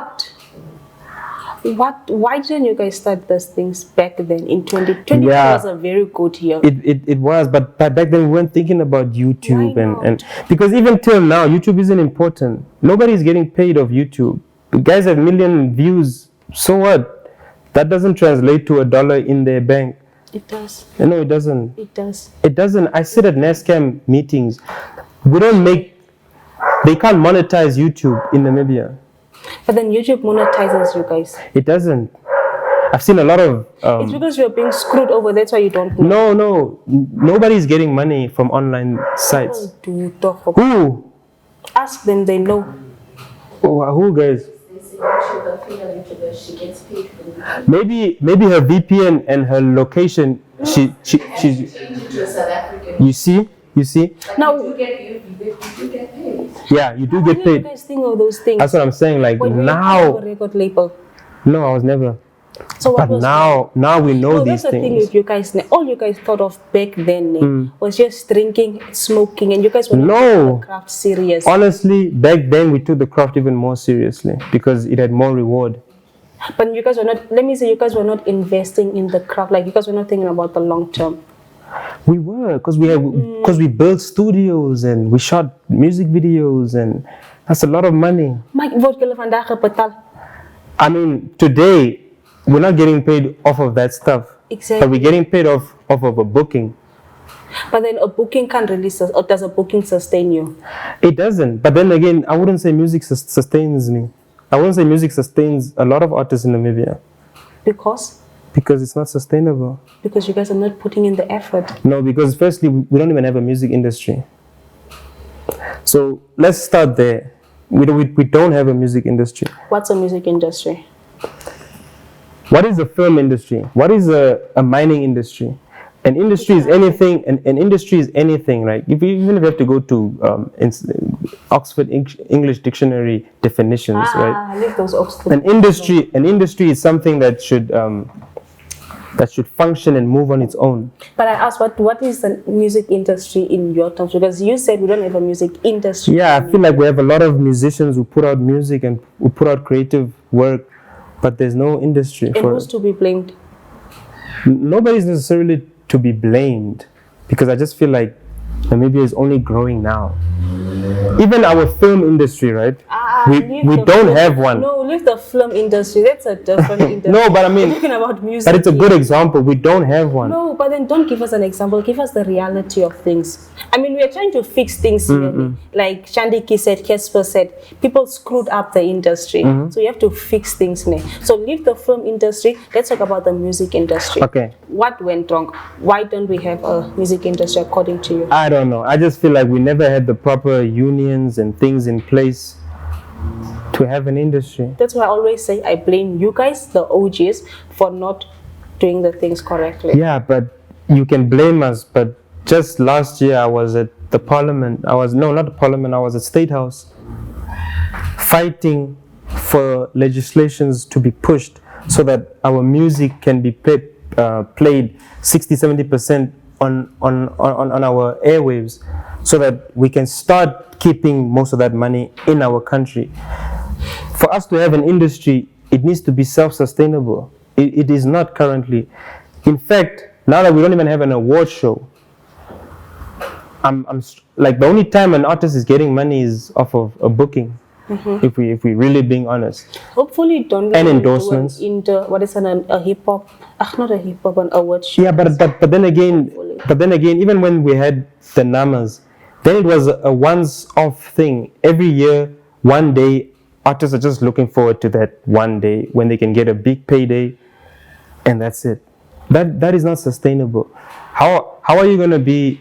didn't you guys start those things back then in 2020? Yeah. Was a very good year. It was, but back then we weren't thinking about YouTube and because even till now, YouTube isn't important. Nobody's getting paid off YouTube. The guys have million views. So what? That doesn't translate to $1 in their bank. It does. No, it doesn't. It does. It doesn't. I sit at NASCAM meetings. They can't monetize YouTube in Namibia. But then YouTube monetizes you guys. It doesn't. I've seen a lot of... it's because you're being screwed over, that's why you don't know. No. Nobody's getting money from online sites. Who? Ask them, they know. Who, guys? She gets paid for the Maybe her VPN and her location, she's... to South African. You see? Now, You get paid. Yeah, you do how get do paid. you guys think of those things? That's what I'm saying. Like When you now... have a record label. No, I was never. So what But was now we know no, these that's the thing things. with you guys. All you guys thought of back then was just drinking, smoking, and you guys were not taking the craft serious. Honestly, back then we took the craft even more seriously because it had more reward. But you guys were not, let me say, you guys were not investing in the craft. Like, you guys were not thinking about the long term. We were, because we built studios and we shot music videos, and that's a lot of money. I mean, today we're not getting paid off of that stuff. Exactly. But we're getting paid off of a booking. But then a booking can't really, or does a booking sustain you? It doesn't. But then again, I wouldn't say music sustains me. I wouldn't say music sustains a lot of artists in Namibia. Because? Because it's not sustainable. Because you guys are not putting in the effort. No, because firstly, we don't even have a music industry. So let's start there. We don't have a music industry. What's a music industry? What is a film industry? What is a mining industry? An industry is anything. An industry is anything. Like even if you have to go to Oxford English Dictionary definitions, right? Leave those Oxford. An industry is something that should function and move on its own. But I asked, what is the music industry in your terms? Because you said we don't have a music industry. Yeah, I feel like we have a lot of musicians who put out music and who put out creative work, but there's no industry and for who's it. to be blamed? Nobody's necessarily to be blamed, because I just feel like Namibia is only growing now. Even our film industry, right? We don't have one. No, leave the film industry. That's a different industry. No, but I mean, we're talking about music. but it's a good example. We don't have one. No, but then don't give us an example. Give us the reality of things. I mean, we are trying to fix things here. Like Shandiki said, Casper said, people screwed up the industry. So you have to fix things now. So leave the film industry. Let's talk about the music industry. Okay. What went wrong? Why don't we have a music industry according to you? I don't know. I just feel like we never had the proper unions and things in place to have an industry. That's why I always say I blame you guys, the OGs, for not doing the things correctly. Yeah, but you can blame us. But just last year I was at the parliament. I was at State House fighting for legislations to be pushed so that our music can be played 60-70% on our airwaves, so that we can start keeping most of that money in our country. For us to have an industry, it needs to be self-sustainable. It is not currently. In fact, now that we don't even have an award show, I'm like, the only time an artist is getting money is off of a booking. If we really being honest. Hopefully, don't and endorsements. What is a hip hop? Not a hip hop, an award show. Yeah, but then again, even when we had the Namas, then it was a once-off thing. Every year one day, artists are just looking forward to that one day when they can get a big payday, and that's it. That is not sustainable. How are you going to be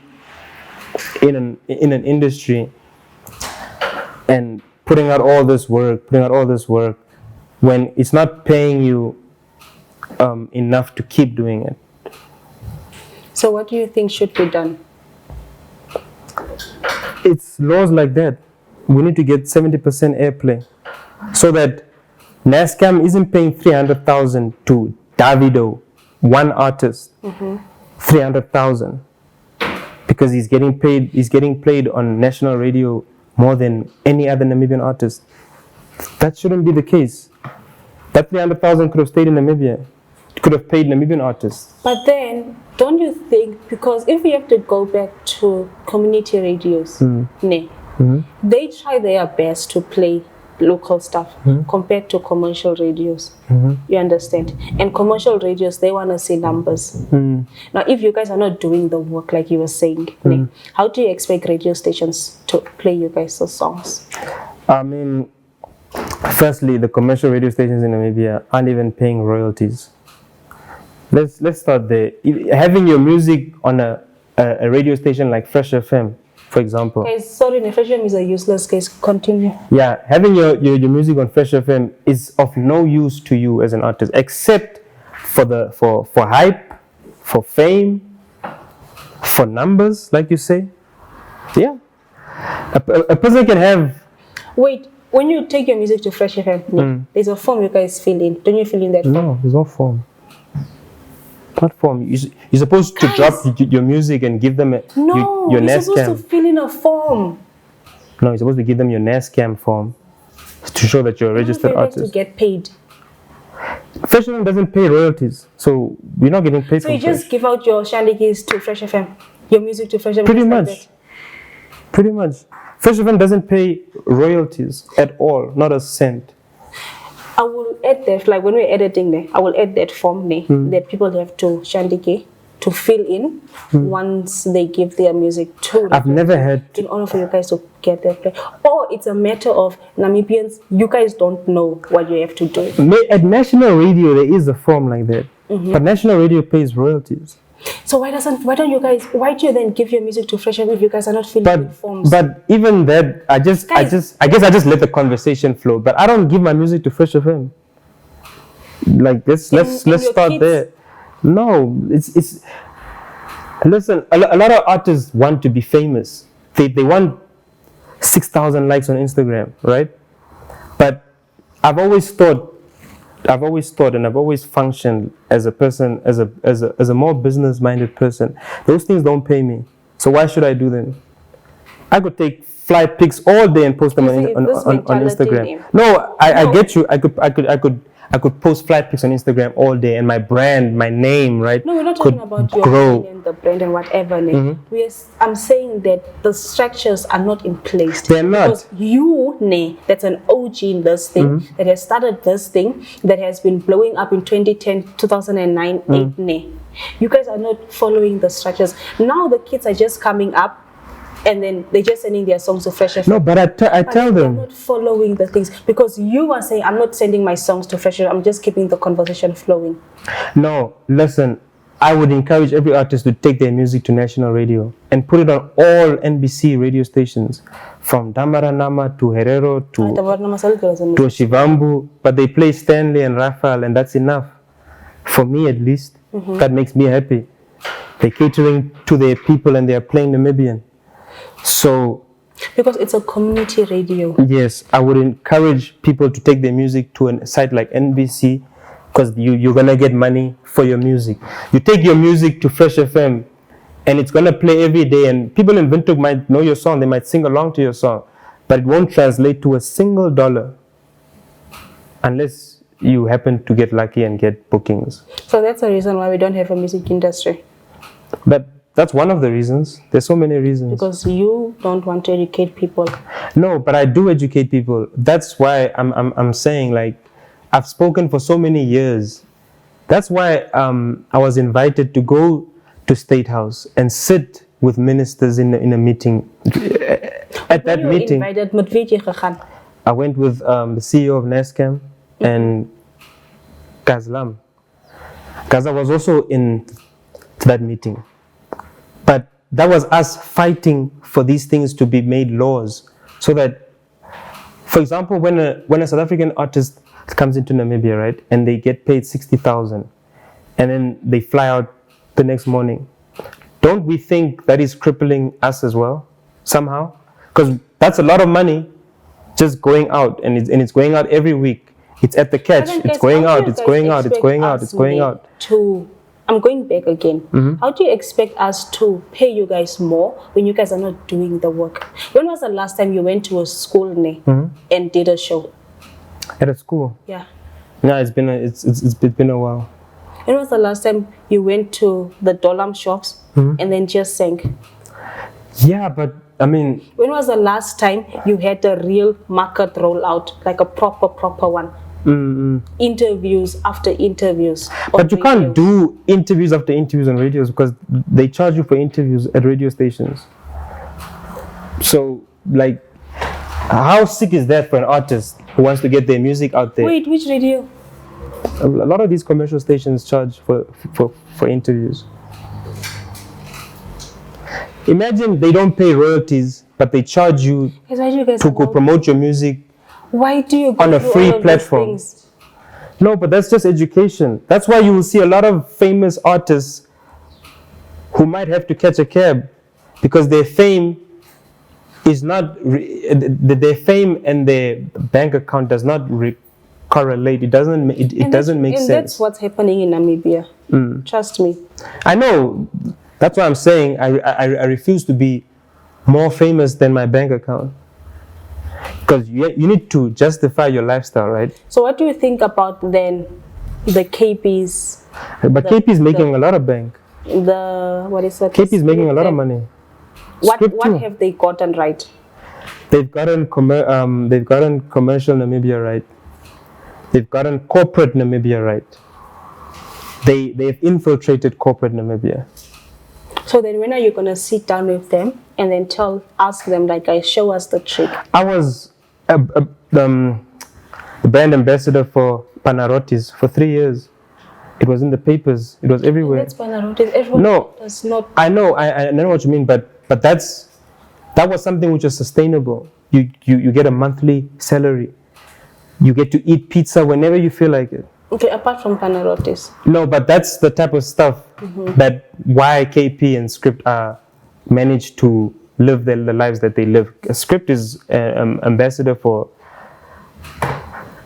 in an industry and putting out all this work when it's not paying you enough to keep doing it? So what do you think should be done? It's laws like that. We need to get 70% airplay so that NASCAM isn't paying 300,000 to Davido, one artist, 300,000, because he's getting played on national radio more than any other Namibian artist. That shouldn't be the case. That 300,000 could have stayed in Namibia. It could have paid Namibian artists. But then, don't you think, because if we have to go back to community radios, they try their best to play local stuff compared to commercial radios. You understand? And commercial radios, they want to see numbers. Now, if you guys are not doing the work like you were saying, how do you expect radio stations to play you guys' songs? I mean, firstly, the commercial radio stations in Namibia aren't even paying royalties. Let's start there. Having your music on a radio station like Fresh FM, for example. Guys, sorry, Fresh FM is a useless case. Continue. Yeah, having your music on Fresh FM is of no use to you as an artist, except for hype, for fame, for numbers, like you say. Yeah, a person can have. Wait, when you take your music to Fresh FM, there's a form you guys fill in. Don't you fill in that form? No, there's no form. What form? You're supposed to drop your music and give them your you're supposed NASCAM. to fill in a form. No, you're supposed to give them your NASCAM form to show that you're a registered artist. To get paid. Fresh FM doesn't pay royalties, so we're not getting paid. So you just give out your shandikis to Fresh FM, your music to Fresh FM. Pretty much. Pretty much. Fresh FM doesn't pay royalties at all, not a cent. I will add that, like when we're editing there, I will add that form there that people have to shandiki to fill in once they give their music to. I've never had. In order for you guys to get that play. Or it's a matter of Namibians, you guys don't know what you have to do. At national radio, there is a form like that. But national radio pays royalties. So why do you then give your music to Fresh FM if you guys are not filling in forms? But even that, I guess I just let the conversation flow. But I don't give my music to Fresh FM. Like let's start there. No, it's listen. A lot of artists want to be famous. They want 6,000 likes on Instagram, right? But I've always thought and I've always functioned as a person, as a more business-minded person. Those things don't pay me. So why should I do them? I could take fly pics all day and post them on Instagram. No, I get you. I could post fly pics on Instagram all day, and my brand, my name, right? No, we're not talking about your brand and the brand and whatever. I'm saying that the structures are not in place. They're not. Because you, that's an OG in this thing, that has started this thing, that has been blowing up in 2010, 2009, 8, you guys are not following the structures. Now the kids are just coming up, and then they're just sending their songs to Fresh FM. No, but I tell them. They're not following the things. Because you are saying, I'm not sending my songs to Fresh FM, I'm just keeping the conversation flowing. No, listen, I would encourage every artist to take their music to national radio and put it on all NBC radio stations, from Damaranama to Herero to Shivambu. But they play Stanley and Raphael, and that's enough. For me, at least, that makes me happy. They're catering to their people and they're playing Namibian. So, because it's a community radio. Yes, I would encourage people to take their music to a site like NBC, because you're gonna get money for your music. You take your music to Fresh FM, and it's gonna play every day. And people in Windhoek might know your song; they might sing along to your song, but it won't translate to a single dollar unless you happen to get lucky and get bookings. So that's the reason why we don't have a music industry. But that's one of the reasons. There's so many reasons. Because you don't want to educate people. No, but I do educate people. That's why I'm saying, like, I've spoken for so many years. That's why I was invited to go to State House and sit with ministers in a meeting. At that meeting, invited, met wie het je gegaan? I went with the CEO of Nescam and Kazlam. Gaza was also in that meeting. But that was us fighting for these things to be made laws. So that, for example, when a South African artist comes into Namibia, right, and they get paid 60,000, and then they fly out the next morning, don't we think that is crippling us as well, somehow? Because that's a lot of money just going out, and it's going out every week. It's at the catch. It's going out. It's going out. It's going out. It's going out. I'm going back again. Mm-hmm. How do you expect us to pay you guys more when you guys are not doing the work? When was the last time you went to a school and did a show? At a school? Yeah. No, it's been a while. When was the last time you went to the Dolam shops and then just sang? Yeah, but I mean... When was the last time you had a real market rollout, like a proper one? Interviews after interviews. But you can't do interviews after interviews on radios because they charge you for interviews at radio stations. So, like, how sick is that for an artist who wants to get their music out there? Wait, which radio? A lot of these commercial stations charge for interviews. Imagine they don't pay royalties, but they charge you to go promote your music. Why do you go on a free platform? No, but that's just education. That's why you will see a lot of famous artists who might have to catch a cab because their fame is not their fame and their bank account does not correlate. It doesn't make sense. And that's what's happening in Namibia. Trust me. I know. That's why I'm saying I refuse to be more famous than my bank account. Because you need to justify your lifestyle, right? So what do you think about then the KPs? But KP is making a lot of bank. What is that? KP is making a lot of money. What have they gotten right? They've gotten commercial Namibia right. They've gotten corporate Namibia right. They've infiltrated corporate Namibia. So then when are you going to sit down with them and then ask them, like, guys, show us the trick? I was the brand ambassador for Panarotis for 3 years. It was in the papers. It was everywhere. That's Panarotis. Everyone does not. I know what you mean, but that was something which was sustainable. You get a monthly salary. You get to eat pizza whenever you feel like it. Okay, apart from Panarotis. No, but that's the type of stuff that why KP and Script are managed to live the lives that they live. Script is ambassador for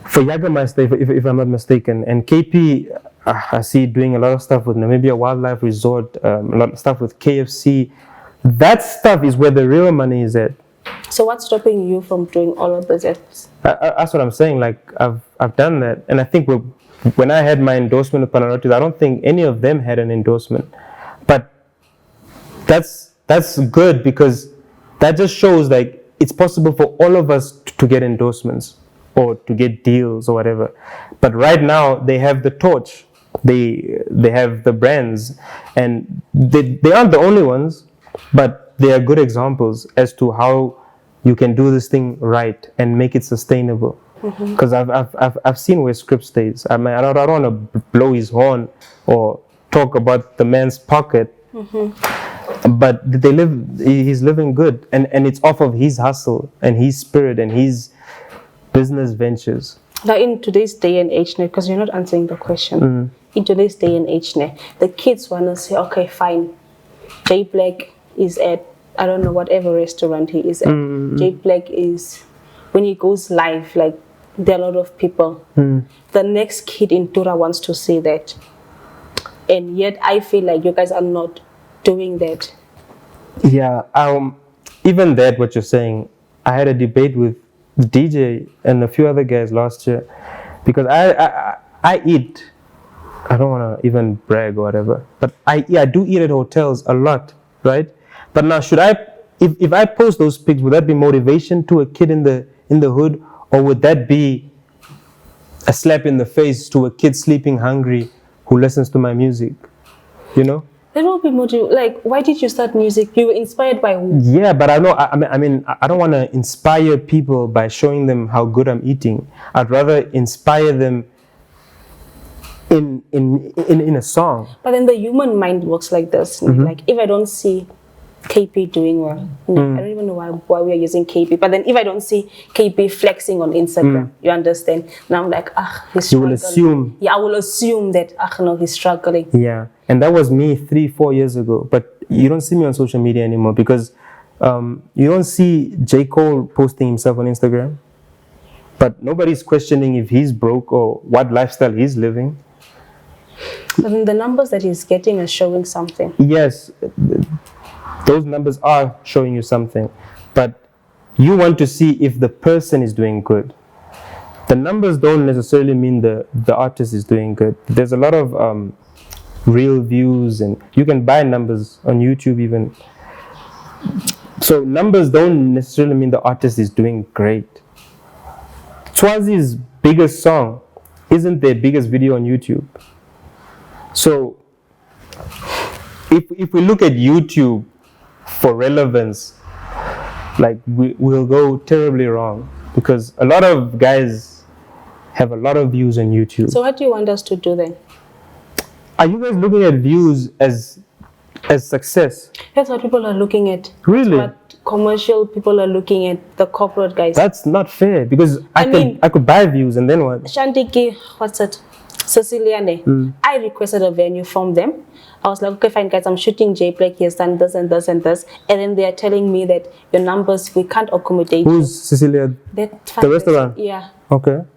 Jagermeister, if I'm not mistaken, and KP I see doing a lot of stuff with Namibia Wildlife Resort, a lot of stuff with KFC. That stuff is where the real money is at. So what's stopping you from doing all of those efforts? That's what I'm saying. Like I've done that, and I think when I had my endorsement with Panarotis, I don't think any of them had an endorsement. But that's good because that just shows like it's possible for all of us to get endorsements or to get deals or whatever. But right now they have the torch. They have the brands, and they aren't the only ones, but they are good examples as to how you can do this thing right and make it sustainable. Because I've seen where Script stays. I mean, I don't want to blow his horn or talk about the man's pocket, but he's living good, and it's off of his hustle and his spirit and his business ventures. Now in today's day and age, because you're not answering the question, in today's day and age, the kids want to say, okay, fine, JBlack is at, I don't know, whatever restaurant he is at. JBlack is, when he goes live, like, there are a lot of people. The next kid in Tura wants to see that. And yet I feel like you guys are not doing that. Yeah, even that, what you're saying, I had a debate with DJ and a few other guys last year, because I eat, I don't want to even brag or whatever, but I do eat at hotels a lot, right? But now if I post those pics, would that be motivation to a kid in the hood, or would that be a slap in the face to a kid sleeping hungry who listens to my music? You know? That will be like, why did you start music? You were inspired by who? Yeah, but I know. I mean, I don't want to inspire people by showing them how good I'm eating. I'd rather inspire them in a song. But then the human mind works like this. Like, if I don't see KP doing well, I don't even know why we are using KP. But then if I don't see KP flexing on Instagram, you understand? Now I'm like, he's You struggling. will assume. Yeah, I will assume that, no, he's struggling. Yeah, and that was me 3-4 years ago. But you don't see me on social media anymore because you don't see J. Cole posting himself on Instagram. But nobody's questioning if he's broke or what lifestyle he's living. But then the numbers that he's getting are showing something. Yes, those numbers are showing you something. But you want to see if the person is doing good. The numbers don't necessarily mean the artist is doing good. There's a lot of real views, and you can buy numbers on YouTube even. So numbers don't necessarily mean the artist is doing great. Swazi's biggest song isn't their biggest video on YouTube. So if we look at YouTube for relevance, like we'll go terribly wrong because a lot of guys have a lot of views on YouTube. So what do you want us to do then? Are you guys looking at views as success? That's what people are looking at. Really? That's what commercial people are looking at, the corporate guys. That's not fair because I could buy views and then what? Shantiki, what's it? Ceciliane. I requested a venue from them. I was like, okay, fine, guys, I'm shooting JBlack. He has done this and this and this. And then they are telling me that your numbers, we can't accommodate you. Who's Cecilia? The restaurant? Yeah. Okay. And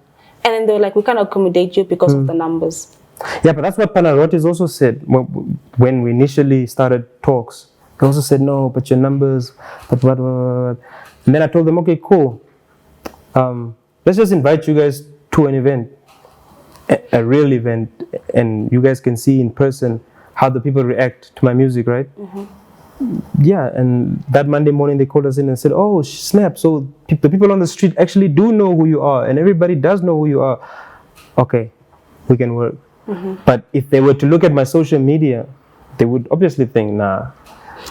then they were like, we can't accommodate you because of the numbers. Yeah, but that's what Panarotis also said when we initially started talks. They also said, no, but your numbers, but what. And then I told them, okay, cool. Let's just invite you guys to an event, a real event, and you guys can see in person how the people react to my music, right? Yeah, and that Monday morning they called us in and said, oh, snap, so the people on the street actually do know who you are, and everybody does know who you are. Okay, we can work. But if they were to look at my social media, they would obviously think, nah.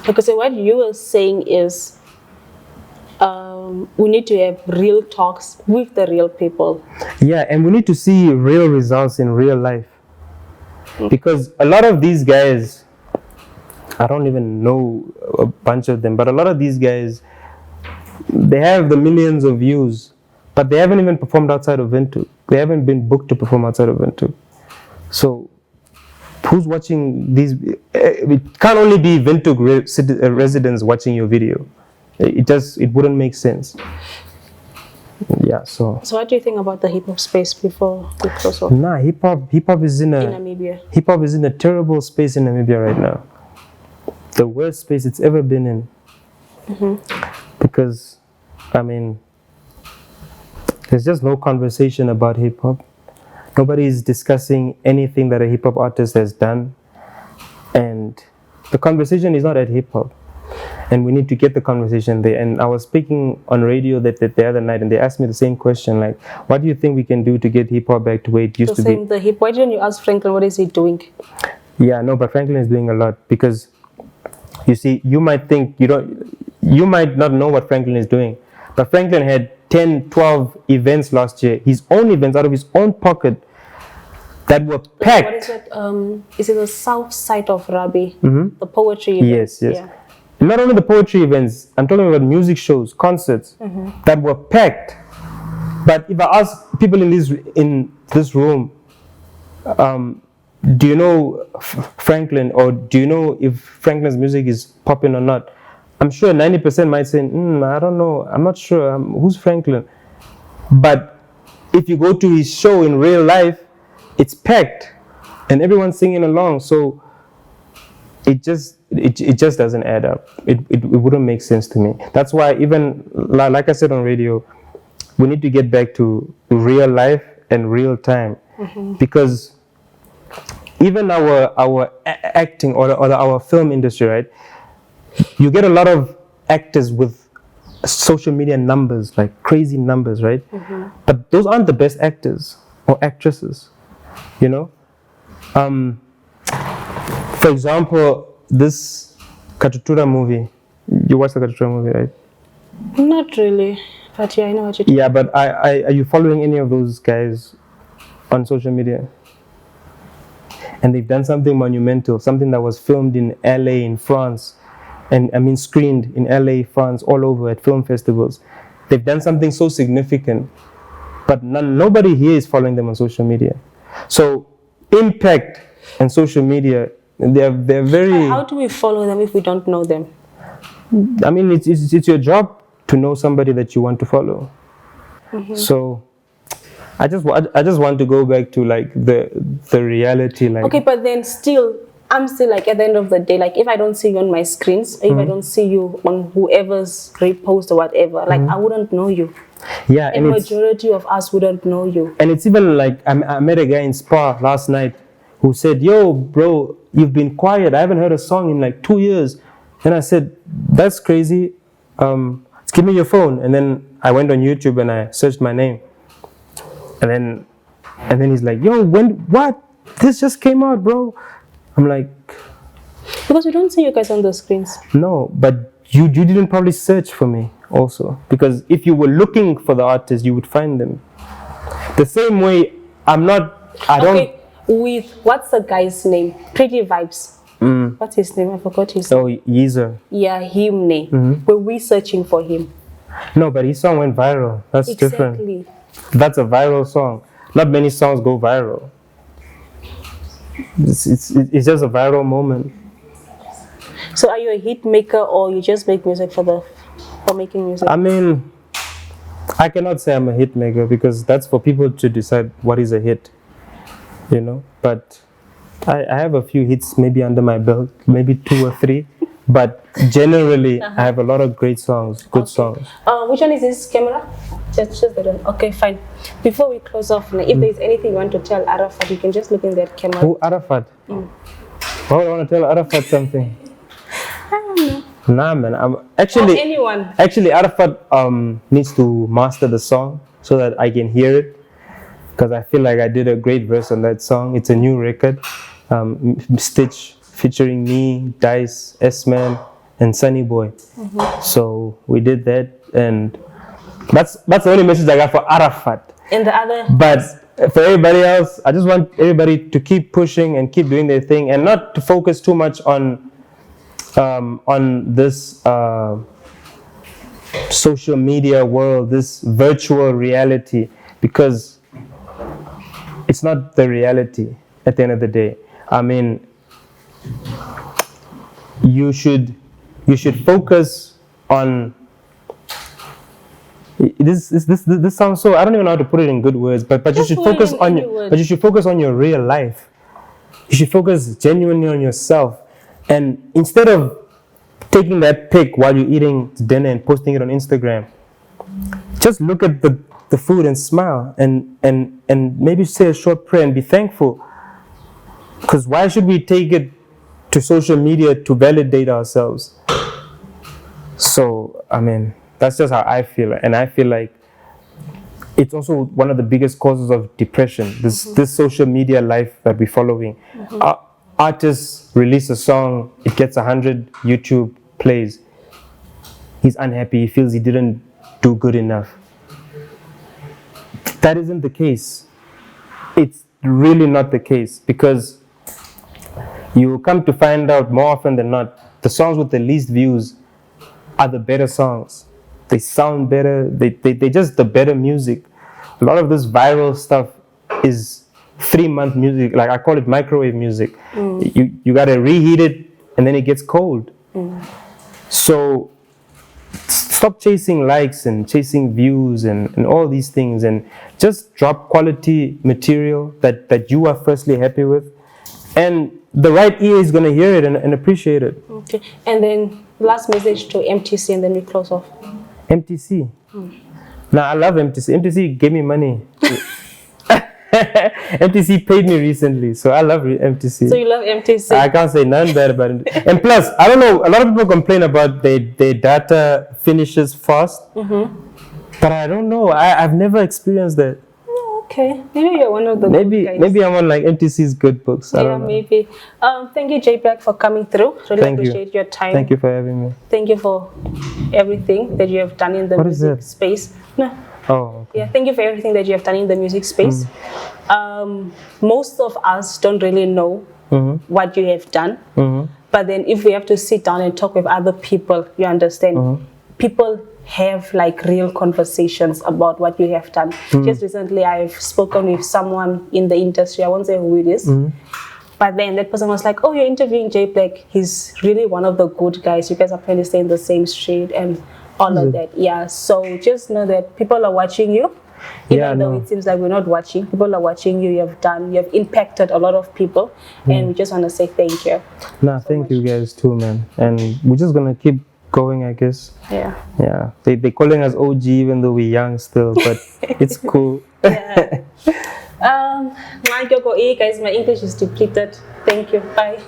Okay, so what you were saying is we need to have real talks with the real people. Yeah, and we need to see real results in real life. Because a lot of these guys, I don't even know a bunch of them, but a lot of these guys, they have the millions of views, but they haven't even performed outside of Windhoek. They haven't been booked to perform outside of Windhoek. So who's watching these? It can't only be Windhoek residents watching your video. It wouldn't make sense. Yeah, so what do you think about the hip hop space before we close off? Nah, hip hop is in Namibia. Hip hop is in a terrible space in Namibia right now. The worst space it's ever been in. Because, I mean, there's just no conversation about hip hop. Nobody is discussing anything that a hip hop artist has done, and the conversation is not at hip hop. And we need to get the conversation there. And I was speaking on radio that the other night, and they asked me the same question, like, what do you think we can do to get hip hop back to where it used to be? Why didn't you ask Franklin what is he doing? Yeah, no, but Franklin is doing a lot because, you see, you might not know what Franklin is doing, but Franklin had 10, 12 events last year, his own events out of his own pocket that were packed. What is it? Is it the south side of Rabi? The poetry events? Yes. Yeah. Not only the poetry events, I'm talking about music shows, concerts that were packed. But if I ask people in this room, do you know Franklin, or do you know if Franklin's music is popping or not? I'm sure 90% might say, I don't know, I'm not sure, who's Franklin? But if you go to his show in real life, it's packed and everyone's singing along. So it just doesn't add up. It wouldn't make sense to me. That's why, even like I said on radio, we need to get back to real life and real time. Because even our acting or our film industry, right? You get a lot of actors with social media numbers, like crazy numbers, right? But those aren't the best actors or actresses, you know? For example, this Katutura movie. You watched the Katutura movie, right? Not really, but yeah, I know what you're talking. Yeah, but are you following any of those guys on social media? And they've done something monumental, something that was filmed in LA, in France, and I mean screened in LA, France, all over at film festivals. They've done something so significant, but nobody here is following them on social media. So impact and social media, they're very. How do we follow them if we don't know them? I mean, it's your job to know somebody that you want to follow. So I just want to go back to like the reality, like. Okay, but then still, I'm still like at the end of the day, like if I don't see you on my screens, or if I don't see you on whoever's repost or whatever, like I wouldn't know you. Yeah, And majority of us wouldn't know you. And it's even like I met a guy in Spa last night who said, "Yo, bro, you've been quiet. I haven't heard a song in like 2 years." And I said, "That's crazy. Give me your phone." And then I went on YouTube and I searched my name. And then he's like, "Yo, what? This just came out, bro." I'm like, Because we don't see you guys on the screens. "No, but you didn't probably search for me also, because if you were looking for the artist, you would find them. The same way I don't." Okay, with what's the guy's name? Pretty Vibes. What's his name? I forgot his name. Oh, Yeezer. Yeah, him name. Were we searching for him? No, but his song went viral. That's different. Exactly. That's a viral song. Not many songs go viral. It's just a viral moment. So are you a hit maker or you just make music for making music? I mean, I cannot say I'm a hit maker because that's for people to decide what is a hit, you know. But I have a few hits maybe under my belt, maybe 2 or 3. But generally, I have a lot of great songs, good songs. Which one is this camera? Just that one. Okay, fine. Before we close off, if there's anything you want to tell Arafat, you can just look in that camera. Who, Arafat? Why would I want to tell Arafat something? I don't know. Nah, man. Or anyone. Actually, Arafat needs to master the song so that I can hear it, because I feel like I did a great verse on that song. It's a new record. Stitch featuring me, Dice, S-Man, and Sunny Boy. So we did that, and that's the only message I got for Arafat. And the other. But for everybody else, I just want everybody to keep pushing and keep doing their thing, and not to focus too much on this social media world, this virtual reality, because it's not the reality at the end of the day. I mean, you should focus on this sounds so, I don't even know how to put it in good words, but you should focus on your real life. You should focus genuinely on yourself, and instead of taking that pic while you're eating dinner and posting it on Instagram, just look at the food and smile, and maybe say a short prayer and be thankful. Because why should we take it to social media to validate ourselves? So, I mean, that's just how I feel. And I feel like it's also one of the biggest causes of depression, this social media life that we're following. Artists release a song, it gets 100 YouTube plays. He's unhappy, he feels he didn't do good enough. That isn't the case. It's really not the case, because you will come to find out more often than not, the songs with the least views are the better songs. They sound better, they just the better music. A lot of this viral stuff is 3-month music, like I call it microwave music. You gotta reheat it and then it gets cold. So stop chasing likes and chasing views and all these things, and just drop quality material that you are firstly happy with, and the right ear is going to hear it and appreciate it. Okay, and then last message to MTC, and then we close off. MTC. Now I love MTC. MTC gave me money. MTC paid me recently, so I love MTC. So you love MTC? I can't say none bad about it. And plus, I don't know, a lot of people complain about their data finishes fast, but I don't know. I've never experienced that. No. Okay, maybe you're one of the good guys. Maybe I'm on like MTC's good books. I Yeah, don't know. maybe. Thank you, JBlack, for coming through. Really Thank you. appreciate your time. Thank you for having me. Thank you for everything that you have done in the What is music that? space. No. Oh, okay. Yeah, thank you for everything that you have done in the music space. Most of us don't really know what you have done. But then if we have to sit down and talk with other people, you understand, people have like real conversations about what you have done. Just recently, I've spoken with someone in the industry. I won't say who it is. But then that person was like, oh, you're interviewing JBlack. He's really one of the good guys. You guys are probably stay in the same street and all of that. Yeah, so just know that people are watching you. Even though it seems like we're not watching, people are watching you. You have impacted a lot of people, and we just want to say thank you. Nah, thank you guys too, man. And we're just gonna keep going, I guess. Yeah. Yeah. They're calling us OG even though we're young still, but it's cool. Yeah. Guys, my English is depleted. Thank you. Bye.